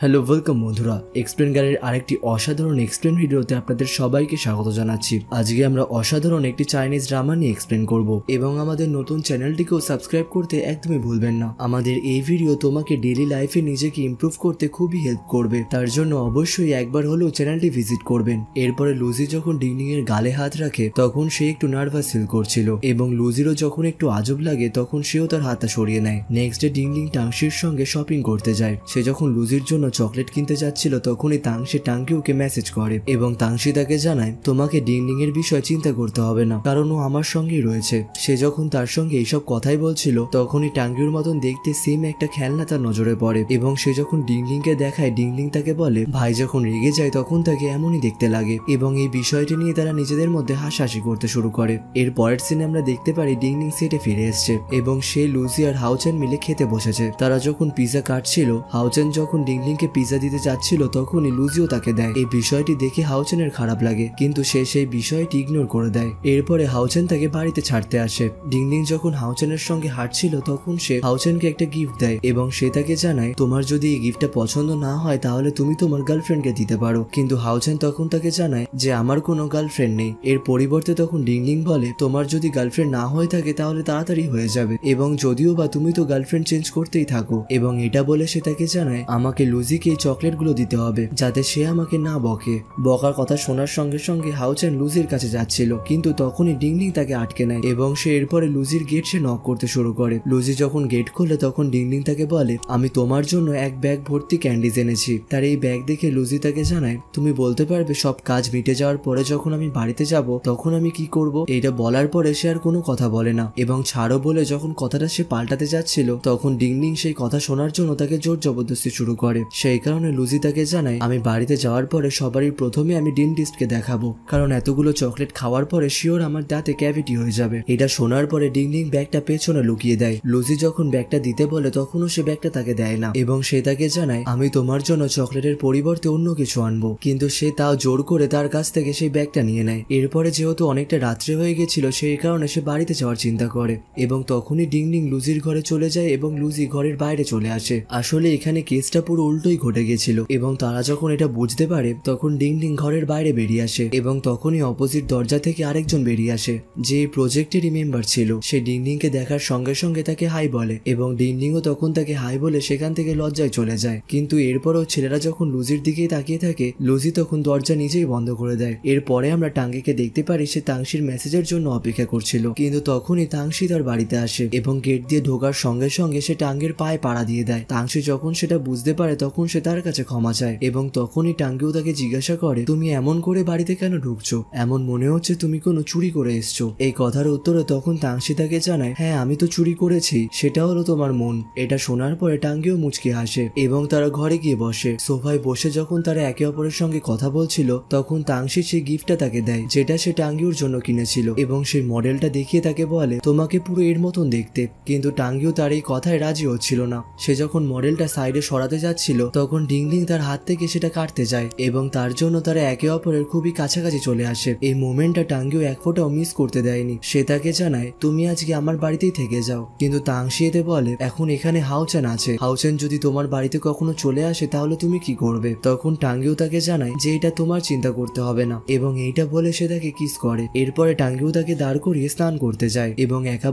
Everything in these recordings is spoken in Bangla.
হ্যালো ওয়েলকাম বন্ধুরা, এক্সপ্লেন গাইডের আরেকটি অসাধারণ এক্সপ্লেন ভিডিওতে আপনাদের সবাইকে স্বাগত জানাচ্ছি। আজকে আমরা অসাধারণ একটি চাইনিজ ড্রামা নিয়ে এক্সপ্লেন করব এবং আমাদের নতুন চ্যানেলটিকেও সাবস্ক্রাইব করতে একদমই ভুলবেন না। আমাদের এই ভিডিও তোমাকে ডেইলি লাইফে নিজেকে ইমপ্রুভ করতে খুবই হেল্প করবে, তার জন্য অবশ্যই একবার হলেও চ্যানেলটি ভিজিট করবেন। এরপরে লুজি যখন ডিংডিং এর গালে হাত রাখে তখন সে একটু নার্ভাস ফিল করছিল এবং লুজিরও যখন একটু আজব লাগে তখন সেও তার হাতটা সরিয়ে নেয়। নেক্সট ডে ডিংডিং টাংশির সঙ্গে শপিং করতে যায়। সে যখন লুজির জন্য চকলেট কিনতে যাচ্ছিল তখনই তাংশি টাংকিউকে মেসেজ করে এবং তাংশি তাকে জানায় তোমাকে ডিংডিং এর বিষয়ে চিন্তা করতে হবে না, কারণ ও আমার সঙ্গেই রয়েছে। সে যখন তার সঙ্গে এইসব কথাই বলছিল তখনই টাংকিউর মতন দেখতে সেম একটা খেলনা তার নজরে পড়ে এবং সে যখন ডিংডিং কে দেখায় ডিংডিং তাকে বলে ভাই যখন রেগে যায় তখন তাকে এমনই দেখতে লাগে এবং এই বিষয়টি নিয়ে তারা নিজেদের মধ্যে হাসাহাসি করতে শুরু করে। এর পরের সিনে আমরা দেখতে পারি ডিংডিং সেটে ফিরে এসছে এবং সে লুজি আর হাউচেন মিলে খেতে বসেছে। তারা যখন পিজা কাটছিল হাউচেন যখন ডিংডিং কে পিজা দিতে যাচ্ছিল তখনই লুজিও তাকে দেয়। এই বিষয়টি দেখে হাউচেনের খারাপ লাগে কিন্তু সে সেই বিষয়টি ইগনোর করে দেয়। এরপরে হাউচেন তাকে বাড়িতে ছাড়তে আসে। ডিংডিং যখন হাউচেনের সঙ্গে হাঁটছিল তখন সে হাউচেনকে একটা গিফট দেয় এবং সে তাকে জানায় তোমার যদি এই গিফটটা পছন্দ না হয় তাহলে তুমি তোমার গার্লফ্রেন্ডকে দিতে পারো। কিন্তু হাউচেন তখন তাকে জানায় যে আমার কোনো গার্লফ্রেন্ড নেই। এর পরিবর্তে তখন ডিংডিং বলে তোমার যদি গার্লফ্রেন্ড না হয়ে থাকে তাহলে তাড়াতাড়ি হয়ে যাবে এবং যদিও বা তুমি তো গার্লফ্রেন্ড চেঞ্জ করতেই থাকো। এবং এটা বলে সে তাকে জানায় আমাকে লুজিকে এই চকলেটগুলো দিতে হবে যাতে সে আমাকে না বকে। বকার কথা শোনার সঙ্গে সঙ্গে হাউচেন লুজির কাছে যাচ্ছিল কিন্তু তখনই ডিংডিং তাকে আটকে নেয় এবং সে এরপরে লুজির গেট সে নক করতে শুরু করে। লুজি যখন গেট খোলে তখন ডিংডিং তাকে বলে আমি তোমার জন্য এক ব্যাগ ভর্তি ক্যান্ডিজ এনেছি। তার এই ব্যাগ দেখে লুজি তাকে জানায় তুমি বলতে পারবে সব কাজ মিটে যাওয়ার পরে যখন আমি বাড়িতে যাব তখন আমি কি করব? এইটা বলার পরে সে আর কোনো কথা বলে না এবং ছাড়ো বলে যখন কথাটা সে পাল্টাতে যাচ্ছিল তখন ডিংডিং সেই কথা শোনার জন্য তাকে জোর জবরদস্তি শুরু করে। সেই কারণে লুজি তাকে জানায় আমি বাড়িতে যাওয়ার পরে সবারই প্রথমে আমি ডেন্টিস্টকে দেখাবো, কারণ এতগুলো চকলেট খাওয়ার পরে শিওর আমার দাঁতে ক্যাভিটি হয়ে যাবে। এটা শোনার পরে ডিংডিং ব্যাগটা পেছনে লুকিয়ে দেয়। লুজি যখন ব্যাগটা দিতে বলে তখনও সে ব্যাগটা তাকে দেয় না এবং সে তাকে জানায় আমি তোমার জন্য চকলেটের পরিবর্তে অন্য কিছু আনবো, কিন্তু সে তাও জোর করে তার কাছ থেকে সেই ব্যাগটা নিয়ে নেয়। এরপরে যেহেতু অনেকটা রাত্রে হয়ে গেছিল সেই কারণে সে বাড়িতে যাওয়ার চিন্তা করে এবং তখনই ডিংডিং লুজির ঘরে চলে যায় এবং লুজি ঘরের বাইরে চলে আসে। আসলে এখানে কেসটা পুরো উল্টোই ঘটে গেছিল এবং তারা যখন এটা বুঝতে পারে তখন ডিংডিং ঘরের বাইরে বেরিয়ে আসে এবং তখনই অপোজিট দরজা থেকে আরেকজন বেরিয়ে আসে যে প্রজেক্টেরই মেম্বার ছিল। সে ডিংডিং কে দেখার সঙ্গে সঙ্গে তাকে হাই বলে এবং ডিংডিংও তখন তাকে হাই বলে সেখান থেকে লজ্জায় চলে যায়। কিন্তু এরপরও ছেলেরা যখন লুজির দিকেই তাকিয়ে থাকে লুজি তখন দরজা নিজেই বন্ধ করে দেয়। এরপরে আমরা টাঙ্গিকে দেখতে পারি সে তাংশির মেসেজের জন্য অপেক্ষা করছিল কিন্তু তখনই তাংশি তার বাড়িতে আসে এবং গেট দিয়ে ঢোকার সঙ্গে সঙ্গে সে টাঙ্গির পায়ে পাড়া দিয়ে দেয়। তাংশি যখন সেটা বুঝতে পারে তখন সে তার কাছে ক্ষমা চায় এবং তখনই টাঙ্গিও তাকে জিজ্ঞাসা করে তুমি এমন করে বাড়িতে কেন ঢুকছো? এমন মনে হচ্ছে তুমি কোনো চুরি করে এসছো। এই কথার উত্তরে তখন তাংশি তাকে জানায় হ্যাঁ আমি তো চুরি করেছি, সেটা হলো তোমার মন। এটা শোনার পরে টাঙ্গিও মুচকি হাসে এবং তারা ঘরে গিয়ে বসে। সোফায় বসে যখন তারা একে অপরের সঙ্গে কথা বলছিল তখন তাংশি সেই গিফটটা তাকে দেয় যেটা সে টাঙ্গিওর জন্য কিনেছিল এবং সেই মডেলটা দেখিয়ে তাকে বলে তোমাকে পুরো এর মতন দেখতে। কিন্তু টাঙ্গিও তার এই কথায় রাজি হচ্ছিল না। সে যখন মডেলটা সাইডে সরাতে যাচ্ছিল তখন ডিংডিং তার হাত থেকে সেটা কাটতে যায় এবং তার জন্য তারা একে অপরের খুবই কাছাকাছি চলে আসে। এই মোমেন্টটা টাঙ্গিও এক ফোঁটাও মিস করতে দেয়নি। সে তাকে জানায় তুমি আজকে আমার বাড়িতেই থেকে যাও, কিন্তু তাংশি এতে বলে এখন এখানে হাউচেন আছে, হাউচেন যদি তোমার বাড়িতে কখনো চলে আসে তাহলে তুমি কি করবে? তখন টাঙ্গিও তাকে জানায় যে এটা তোমার চিন্তা করতে হবে না এবং এইটা বলে সে তাকে কিস করে। এরপরে টাঙ্গিও তাকে দাঁড় করিয়ে স্নান করতে যায় এবং একা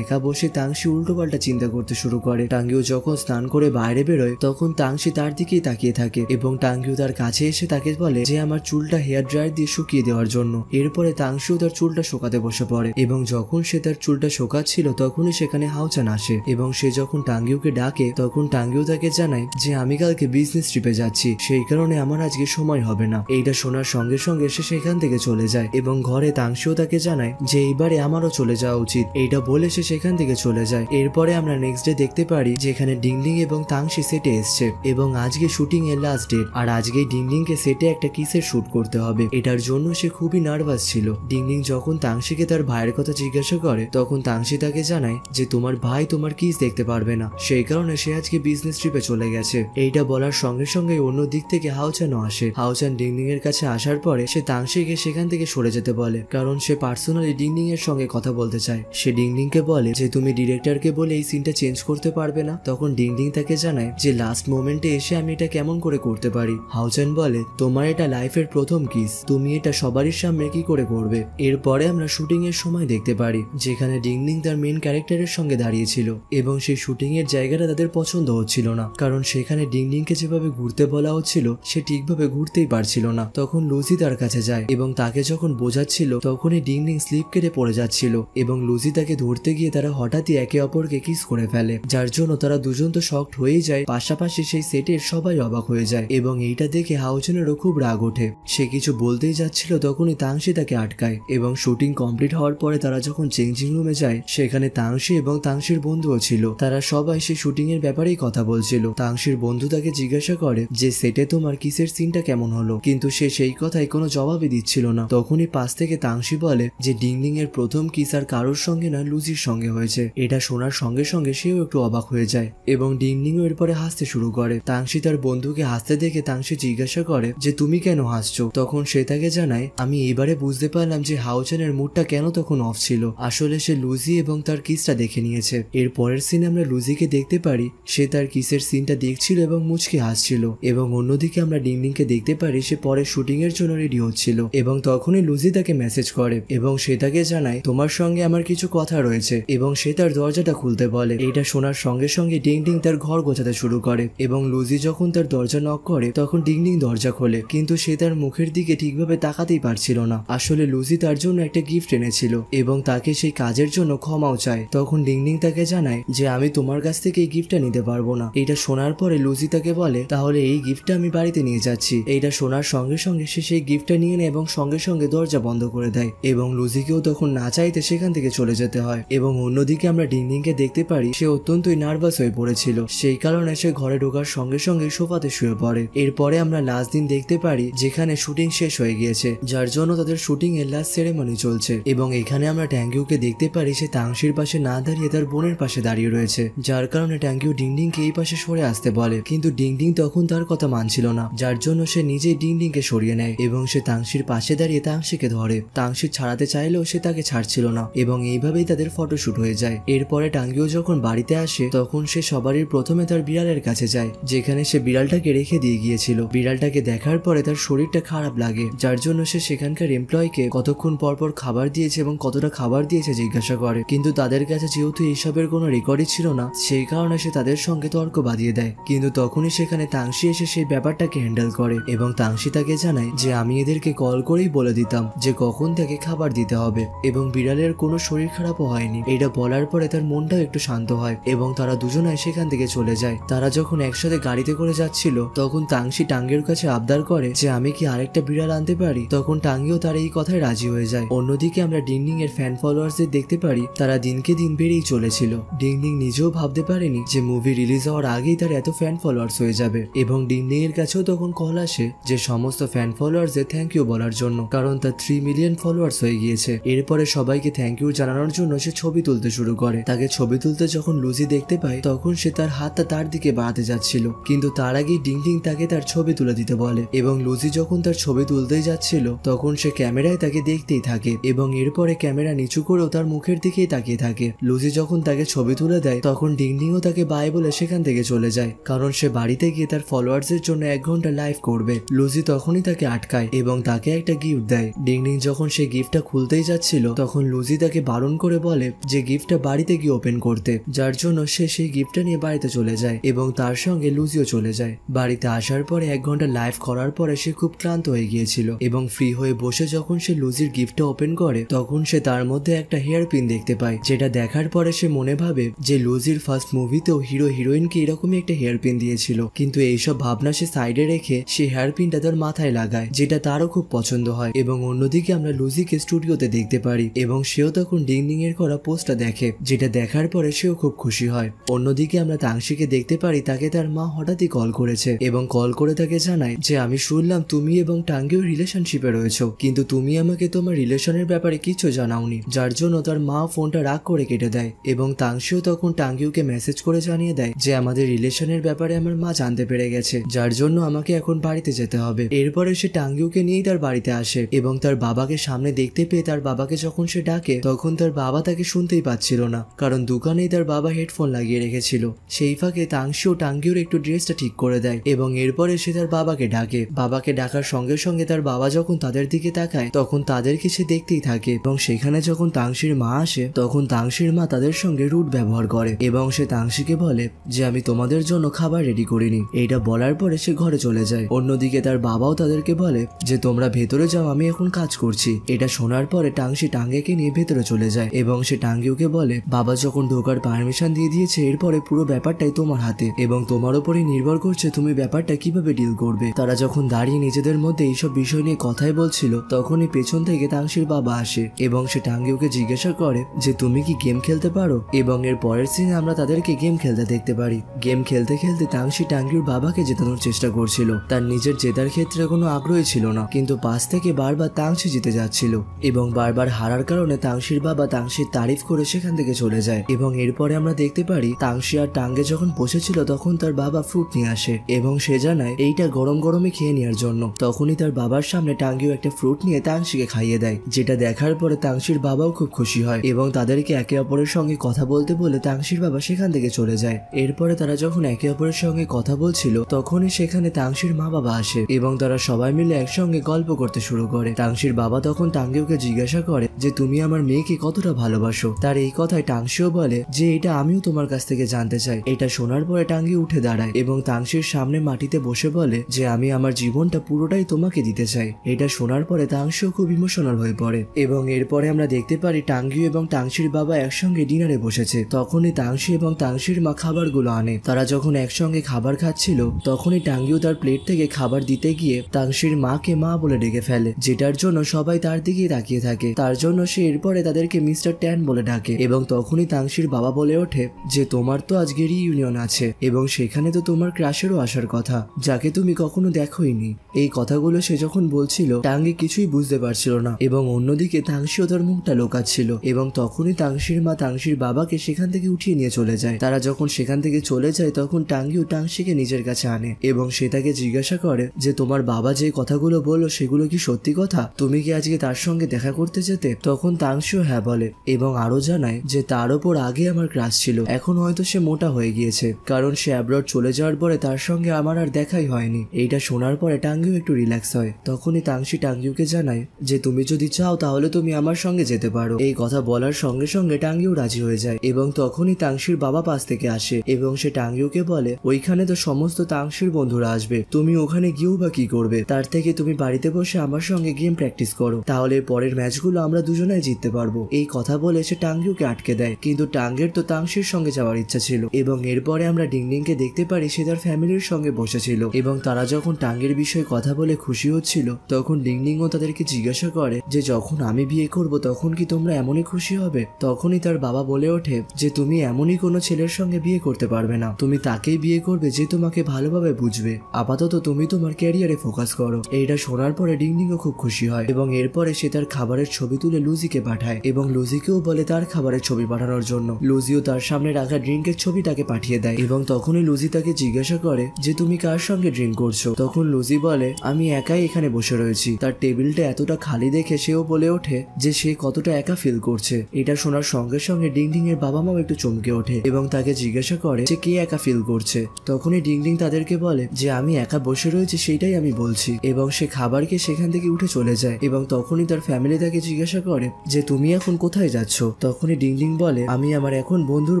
বসে তাংশি উল্টো পাল্টা চিন্তা করতে শুরু করে। টাঙ্গিও যখন স্নান করে বাইরে বেরোয় তখন তাংশি তার দিকেই তাকিয়ে থাকে এবং টাঙ্গিও তার কাছে এসে তাকে বলে যে আমার চুলটা হেয়ার ড্রায়ার দিয়ে শুকিয়ে দেওয়ার জন্য। এরপরে তাংশিও তার চুলটা শোকাতে বসে পড়ে এবং যখন সে তার চুলটা শোকাচ্ছিল তখনই সেখানে হাউচান আসে এবং সে যখন টাঙ্গিওকে ডাকে তখন টাঙ্গিও তাকে জানায় যে আমি কালকে বিজনেস ট্রিপে যাচ্ছি, সেই কারণে আমার আজকে সময় হবে না। এইটা শোনার সঙ্গে সঙ্গে সে সেখান থেকে চলে যায় এবং ঘরে তাংশিও তাকে জানায় যে এইবারে আমারও চলে যাওয়া উচিত। এইটা বলে সে সেখান থেকে চলে যায়। এরপরে আমরা নেক্সট ডে দেখতে পারি যেখানে ডিংডিং এবং তাংশি সেটে এসছে এবং আজকে শুটিং এর লাস্ট ডেট আর আজকেই ডিংডিং কে সেটে একটা কিসের শুট করতে হবে। এটার জন্য সে খুবই নার্ভাস ছিল। ডিংডিং যখন তাংশিকে তার ভাইয়ের কথা জিজ্ঞাসা করে তখন তাংশি তাকে জানায় যে তোমার ভাই তোমার কিস দেখতে পারবে না, সেই কারণে সে আজকে বিজনেস ট্রিপে চলে গেছে। এইটা বলার সঙ্গে সঙ্গে অন্য দিক থেকে হাউচানও আসে। হাউচান ডিংডিং এর কাছে আসার পরে সে তাংশিকে সেখান থেকে সরে যেতে বলে কারণ সে পার্সোনালি ডিংডিং এর সঙ্গে কথা বলতে চায়। সে ডিংডিং কে বলে যে তুমি ডিরেক্টরকে বলে এই সিনটা চেঞ্জ করতে পারবে না। তখন ডিংডিং তাকে জানায় যে লাস্ট মোমেন্টে এসে আমি এটা কেমন করে করতে পারি। হাওচান বলে, তোমার এটা লাইফের প্রথম কিস, তুমি এটা সবারই সামনে কি করে করবে। এরপরে আমরা শুটিং এর সময় দেখতে পারি যেখানে ডিংডিং তার মেন ক্যারেক্টারের সঙ্গে দাঁড়িয়েছিল এবং সেই শুটিং এর জায়গাটা তাদের পছন্দ হচ্ছিল না, কারণ সেখানে ডিংডিংকে যেভাবে ঘুরতে বলা হচ্ছিল সে ঠিকভাবে ঘুরতেই পারছিল না। তখন লুসি তার কাছে যায় এবং তাকে যখন বোঝাচ্ছিল তখনই ডিংডিং স্লিপ কেটে পড়ে যাচ্ছিল এবং লুসি তাকে ধরতে গিয়ে তারা হঠাৎই একে অপরকে কিস করে ফেলে, যার জন্য তারা দুজন তো শকড হয়েই যায়, পাশাপাশি সেই সেটের সবাই অবাক হয়ে যায় এবং এইটা দেখে হাওজনেরও খুব রাগ ওঠে। সে কিছু বলতেই যাচ্ছিল তখনই তাংশি তাকে আটকায় এবং শুটিং কমপ্লিট হওয়ার পরে তারা যখন চেঞ্জিং রুমে যায় সেখানে তাংশি এবং তাংশির বন্ধুও ছিল। তারা সবাই সেই শুটিং এর ব্যাপারেই কথা বলছিল। তাংশির বন্ধু তাকে জিজ্ঞাসা করে যে সেটে তোমার কিসের সিনটা কেমন হলো, কিন্তু সে সেই কথায় কোনো জবাবই দিচ্ছিল না। তখনই পাশ থেকে তাংশি বলে যে ডিংডিং এর প্রথম কিস আর কারোর সঙ্গে না, লুসির সঙ্গে হয়েছে। এটা শোনার সঙ্গে সঙ্গে সেও একটু অবাক হয়ে যায় এবং ডিংডিংও এরপরে হাসতে শুরু করে। তাংশি তার বন্ধুকে হাসতে দেখে তাংশি জিজ্ঞাসা করে যে তুমি কেন হাসছো। তখন সে তাকে জানায়, আমি এবারে বুঝতে পারলাম যে হাওচানের মুডটা কেন তখন অফ ছিল, আসলে সে লুসি এবং তার কিসটা দেখে নিয়েছে। এর পরের সিনে আমরা লুসিকে দেখতে পারি সে তার কিসের সিনটা দেখছিল এবং মুচকি হাসছিল এবং অন্যদিকে আমরা ডিংডিংকে দেখতে পারি সে পরে শুটিং এর জন্য রেডি হচ্ছিল এবং তখনই লুসি তাকে মেসেজ করে এবং সে তাকে জানায় তোমার সঙ্গে আমার কিছু কথা রয়েছে এবং সে তার দরজাটা খুলতে বলে। এটা শোনার সঙ্গে সঙ্গে ডিংডিং তার ঘর গোছাতে শুরু করে এবং লুসি যখন তার দরজা নক করে তখন ডিংডিং দরজা খোলে, কিন্তু সে তার মুখের দিকে ঠিকভাবে তাকাতেই পারছিল না। আসলে লুসি তার জন্য একটা গিফট এনেছিল এবং তাকে সেই কাজের জন্য ক্ষমাও চায়। তখন ডিংডিং তাকে জানায় যে আমি তোমার কাছ থেকে এই গিফটটা নিতে পারবো না। এটা শোনার পরে লুসি তাকে বলে তাহলে এই গিফটটা আমি বাড়িতে নিয়ে যাচ্ছি। এইটা শোনার সঙ্গে সঙ্গে সে সেই গিফটটা নিয়ে নেয় এবং সঙ্গে সঙ্গে দরজা বন্ধ করে দেয় এবং লুসিকেও তখন না চাইতে সেখান থেকে চলে যেতে হয়। এবং অন্যদিকে আমরা ডিংডিংকে দেখতে পারি সে অত্যন্তই নার্ভাস হয়ে পড়েছিল, সেই কারণে সে ঘরে ঢোকার সঙ্গে সঙ্গে সোফাতে শুয়ে পড়ে। এরপরে আমরা লাস্ট দিন দেখতে পারি যেখানে শুটিং শেষ হয়ে গিয়েছে, যার জন্য তাদের শুটিং এর লাস্ট সেরেমনি চলছে এবং এখানে আমরা ট্যাঙ্কিউকে দেখতে পারি সে তাংশির পাশে না দাঁড়িয়ে তার বোনের পাশে দাঁড়িয়ে রয়েছে, যার কারণে ট্যাঙ্কিউ ডিংডিংকে এই পাশে সরে আসতে বলে, কিন্তু ডিংডিং তখন তার কথা মানছিল না, যার জন্য সে নিজেই ডিংডিংকে সরিয়ে নেয় এবং সে তাংশির পাশে দাঁড়িয়ে তাংশিকে ধরে। তাংশি ছাড়াতে চাইলেও সে তাকে ছাড়ছিল না এবং এইভাবেই তাদের ফটোশুট হয়ে যায়। এরপরে টাঙ্গিও যখন বাড়িতে আসে তখন সে সবারই প্রথমে তার বিড়ালের কাছে যায়, যেখানে সে বিড়ালটাকে রেখে দিয়ে গিয়েছিল। বিড়ালটাকে দেখার পরে তার শরীরটা খারাপ লাগে, যার জন্য সে সেখানকার এমপ্লয়কে কতক্ষণ পরপর খাবার দিয়েছে এবং কতটা খাবার দিয়েছে জিজ্ঞাসা করে, কিন্তু তাদের কাছে যেহেতু এইসবের কোনো রেকর্ডই ছিল না সেই কারণে সে তাদের সঙ্গে তর্ক বাঁধিয়ে দেয়। কিন্তু তখনই সেখানে তাংশি এসে সেই ব্যাপারটাকে হ্যান্ডেল করে এবং তাংশি তাকে জানায় যে আমি এদেরকে কল করেই বলে দিতাম যে কখন তাকে খাবার দিতে হবে এবং বিড়ালের কোনো শরীর খারাপও হয়নি। এটা বলার পরে তার মনটাও একটু শান্ত হয় এবং তারা দুজনাই সেখান থেকে চলে যায়। তারা যখন একসাথে গাড়িতে করে যাচ্ছিল তখন তাংশি টাঙ্গের কাছে আবদার করে যে আমি কি আরেকটা বিড়াল আনতে পারি। তখন টাঙ্গিও তার এই কথায় রাজি হয়ে যায়। অন্যদিকে আমরা ডিংডিং এর ফ্যান ফলোয়ার্সদের দেখতে পারি তারা দিনকে দিন বেড়েই চলেছিল। ডিংডিং নিজেও ভাবতে পারেনি যে মুভি রিলিজ হওয়ার আগেই তার এত ফ্যান ফলোয়ার্স হয়ে যাবে এবং ডিংডিং এর কাছেও তখন কল আসে যে সমস্ত ফ্যান ফলোয়ার্সদের থ্যাংক ইউ বলার জন্য, কারণ তার 3 মিলিয়ন ফলোয়ার্স হয়ে গিয়েছে। এরপরে সবাইকে থ্যাংক ইউ জানানোর জন্য সে ছবি তুলতে শুরু করে। তাকে ছবি তুলতে যখন লুসি দেখতে পায় তখন সে তার হাতটা তার দিকে বাড়াতে যাচ্ছিল, কিন্তু তার আগেই ডিংডিং তাকে তার ছবি তুলে দিতে বলে এবং লুসি যখন তার ছবি তুলতেই যাচ্ছিল তখন সে ক্যামেরায় তাকে দেখতেই থাকে এবং এরপরে ক্যামেরা নিচু করেও তার মুখের দিকেই তাকিয়ে থাকে। লুসি যখন তাকে ছবি তুলে দেয় তখন ডিংডিংও তাকে বাই বলে সেখান থেকে চলে যায়, কারণ সে বাড়িতে গিয়ে তার ফলোয়ার্সের জন্য 1 ঘন্টা লাইভ করবে। লুসি তখনই তাকে আটকায় এবং তাকে একটা গিফট দেয়। ডিংডিং যখন সে গিফটটা খুলতেই যাচ্ছিল তখন লুসি তাকে বারণ করে বলে যে গিফটটা বাড়িতে গিয়ে ওপেন করতে, যার জন্য সে সেই গিফটটা নিয়ে বাড়িতে চলে যায় এবং তার সঙ্গে লুসিও চলে যায়। বাড়িতে আসার পরে 1 ঘন্টা লাইভ করার পরে সে খুব ক্লান্ত হয়ে গিয়েছিল এবং ফ্রি হয়ে বসে যখন সে লুসির গিফটটা ওপেন করে তখন সে তার মধ্যে একটা হেয়ার পিন দেখতে পায়, যেটা দেখার পরে সে মনে ভাবে যে লুসির ফার্স্ট মুভিতেও হিরো হিরোইনকে এরকমই একটা হেয়ার পিন দিয়েছিল, কিন্তু এইসব ভাবনা সে সাইডে রেখে সে হেয়ার পিনটা তার মাথায় লাগায়, যেটা তারও খুব পছন্দ হয়। এবং অন্যদিকে আমরা লুসিকে স্টুডিওতে দেখতে পারি এবং সেও তখন ডিংডিং এর করা পোস্টটা দেখে, যেটা দেখার পরে সেও খুব খুশি হয়। অন্যদিকে আমরা তাংশিকে দেখতে পারি তাকে তার মা হঠাৎই কল করেছে এবং কল করে তাকে জানায় যে আমি শুনলাম তুমি এবং টাঙ্গিও রিলেশনশিপে রয়েছো, কিন্তু তুমি আমাকে তোমার রিলেশনের ব্যাপারে কিছু জানাওনি, যার জন্য তার মা ফোনটা রাগ করে কেটে দেয় এবং তাংশিও তখন টাঙ্গিওকে মেসেজ করে জানিয়ে দেয় যে আমাদের রিলেশনের ব্যাপারে আমার মা জানতে পেরে গেছে, যার জন্য আমাকে এখন বাড়িতে যেতে হবে। এরপরে সে টাঙ্গিওকে নিয়েই তার বাড়িতে আসে এবং তার বাবাকে সামনে দেখতে পেয়ে তার বাবাকে যখন সে ডাকে তখন তার বাবা তাকে শুনতেই পাচ্ছিল না, কারণ দোকানেই তার বাবা হেডফোন লাগিয়ে রেখেছিল। সেই ফাঁকে তাংশিও টাঙ্গিও টাঙ্গিউর একটু ড্রেসটা ঠিক করে দেয় এবং এরপরে সে তার বাবাকে ডাকে। বাবাকে ডাকার সঙ্গে সঙ্গে তার বাবা যখন তাদের দিকে তাকায় তখন তাদেরকে সে দেখতেই থাকে এবং সেখানে যখন তাংশির মা আসে তখন তাংশির মা তাদের সঙ্গে রুড ব্যবহার করে এবং সে তাংশিকে বলে যে আমি তোমাদের জন্য খাবার রেডি করিনি। এইটা বলার পরে সে ঘরে চলে যায়। অন্যদিকে তার বাবাও তাদেরকে বলে যে তোমরা ভেতরে যাও, আমি এখন কাজ করছি। এটা শোনার পরে টাংশি টাঙ্গেকে নিয়ে ভেতরে চলে যায় এবং সে টাঙ্গিউকে বলে বাবা যখন ঢোকার পারমিশন দিয়ে দিয়েছে এরপরে পুরো ব্যাপারটাই তোমার হাতে এবং তোমার উপরই নির্ভর করছে তুমি ব্যাপারটা কিভাবে ডিল করবে। তারা যখন দাঁড়িয়ে নিজেদের মধ্যে এইসব বিষয় নিয়ে কথাই বলছিল তখনই পেছন থেকে তাংশির বাবা আসে এবং সে টাঙ্গিউকে জিজ্ঞাসা করে যে তুমি কি গেম খেলতে পারো, এবং এর পরের সিনে আমরা তাদেরকে গেম খেলতে দেখতে পারি। গেম খেলতে খেলতে তাংশি টাঙ্গিউর বাবাকে জেতানোর চেষ্টা করছিল। তার নিজের জেতার ক্ষেত্রে কোনো আগ্রহী ছিল না, কিন্তু পাশ থেকে বারবার তাংশি জিতে যাচ্ছিল এবং বারবার হারার কারণে তাংশির বাবা তাংশির তারিফ করে সেখান থেকে চলে যায়। এবং এরপরে আমরা দেখতে পারি তাংশি আর টাঙ্গে যখন বসেছিল তখন তার বাবা ফ্রুট নিয়ে আসে এবং সে জানায় এইটা গরম গরমে খেয়ে নেওয়ার জন্য। তখনই তার বাবার সামনে টাঙ্গিও একটা ফ্রুট নিয়ে তাংশিকে খাইয়ে দেয়, যেটা দেখার পরে তাংশির বাবাও খুব খুশি হয় এবং তাদেরকে একে অপরের সঙ্গে কথা বলতে বলে তাংশির বাবা সেখান থেকে চলে যায়। এরপরে তারা যখন একে অপরের সঙ্গে কথা বলছিল তখনই সেখানে তাংশির মা বাবা আসে এবং তারা সবাই মিলে একসঙ্গে গল্প করতে শুরু করে। তাংশির বাবা তখন টাঙ্গিওকে জিজ্ঞাসা করে যে তুমি আমার মেয়েকে কতটা ভালোবাসো। তার এই কথায় টাংশিও বলে যে এটা আমিও তোমার কাছ থেকে জানতে চাই। এটা শোনার পরে টাঙ্গি উঠে দাঁড়ায় এবং তাংশির সামনে মাটিতে বসে বলে যে আমি আমার জীবনটা পুরোটাই তোমাকে দিতে চাই। এটা শোনার পরে তাংশিও খুব ইমোশনাল হয়ে পড়ে এবং এরপরে আমরা দেখতে পারি টাঙ্গিও এবং তাংশির বাবা একসঙ্গে ডিনারে বসেছে। তখনই তাংশি এবং তাংশির মা খাবারগুলো আনে। তারা যখন একসঙ্গে খাবার খাচ্ছিল তখনই টাঙ্গিও তার প্লেট থেকে খাবার দিতে গিয়ে তাংশির মাকে মা বলে ডেকে ফেলে, যেটার জন্য সবাই তার দিকেই তাকিয়ে থাকে। তার জন্য সে এরপরে তাদেরকে মিস্টার ট্যান বলে ডাকে এবং তখনই তাংশির বাবা বলে ওঠে যে তোমার তো আজকে রিইউনিয়ন আছে এবং সেখানে তো তোমার ক্রাশেরও আসার কথা, যাকে তুমি কখনো দেখোইনি। এই কথাগুলো সে যখন বলছিল টাঙ্গি কিছুই বুঝতে পারছিল না এবং অন্যদিকে তাংশিও তার মুখটা লোকাচ্ছিল এবং তখনই তাংশির মা তাংশির বাবাকে সেখান থেকে উঠিয়ে নিয়ে চলে যায়। তারা যখন সেখান থেকে চলে যায় তখন টাঙ্গিও টাংশিকে নিজের কাছে আনে এবং সে তাকে জিজ্ঞাসা করে যে তোমার বাবা যে কথাগুলো বললো সেগুলো কি সত্যি কথা, তুমি কি আজকে তার সঙ্গে দেখা করতে যেতে? তখন তাংশিও হ্যাঁ বলে এবং আরো জানায় যে তার ওপর আগে আমার ক্রাশ ছিল, এখন হয়তো সে মোটা হয়ে গিয়েছে কারণ সে অ্যাব্রড চলে যাওয়ার পরে তার সঙ্গে আমার আর দেখাই হয়নি। এইটা শোনার পরে টাঙ্গিও একটু রিল্যাক্স হয়। তখনই তাংশি টাঙ্গিওকে জানায় যে তুমি যদি চাও তাহলে তুমি আমার সঙ্গে যেতে পারো। এই কথা বলার সঙ্গে সঙ্গে টাঙ্গিও রাজি হয়ে যায় এবং তখনই তাংশির বাবা পাশ থেকে আসে এবং সে টাঙ্গিওকে বলে ওইখানে তো সমস্ত তাংশির বন্ধুরা আসবে, তুমি ওখানে গিয়েও বা কি করবে, তার থেকে তুমি বাড়িতে বসে আমার সঙ্গে গেম প্র্যাকটিস করো, তাহলে পরের ম্যাচগুলো আমরা দুজনেই জিততে পারবো। এই কথা বলে সে টাঙ্গিওকে আটকে দেয়, কিন্তু টাঙ্গের তো তাংশির সঙ্গে যাওয়ার ইচ্ছা ছিল এবং এরপরে আমরা ডিংডিংকে দেখতে পারি সে তার ফ্যামিলির সঙ্গে বসেছিল এবং তারা যখন টাঙ্গের বিষয়ে কথা বলে খুশি হচ্ছিল তখন ডিংডিংও তাদেরকে জিজ্ঞাসা করে যে যখন আমি বিয়ে করব তখন কি তোমরা এমনই খুশি হবে? তখনই তার বাবা বলে ওঠে যে তুমি এমনই কোনো ছেলের সঙ্গে বিয়ে করতে পারবে না, তুমি তাকেই বিয়ে করবে যে তোমাকে ভালোভাবে বুঝবে, আপাতত তুমি তোমার ক্যারিয়ারে ফোকাস করো। এইটা শোনার পরে ডিংডিংও খুব খুশি হয় এবং এরপরে সে তার খাবারের ছবি তুলে লুজিকে পাঠায় এবং লুজিকেও বলে তার খাবারের ছবি পাঠানোর জন্য। লুজিও তার সামনে রাখা ড্রিঙ্কের ছবি তাকে পাঠিয়ে দেয় এবং তখনই লুজি তাকে জিজ্ঞাসা করে যে তুমি কার সঙ্গে ড্রিঙ্ক করছো? তখন লুজি বলে আমি একাই এখানে বসে রয়েছি। তার টেবিলটা এতটা খালি দেখে সেও বলে ওঠে যে সে কতটা একা ফিল করছে। এটা শোনার সঙ্গে সঙ্গে ডিংডিং এর বাবা মাও একটু চমকে ওঠে এবং তাকে জিজ্ঞাসা করে যে কে একা ফিল করছে। তখনই ডিংডিং তাদেরকে বলে যে আমি একা বসে রয়েছি সেইটাই আমি বলছি এবং সে খাবারকে সেখান থেকে উঠে চলে যায় এবং তখনই তার ফ্যামিলি তাকে জিজ্ঞাসা করে যে তুমি এখন কোথায় যাচ্ছ? তখনই ডিংডিং বলে আমি আমার এখন বন্ধুর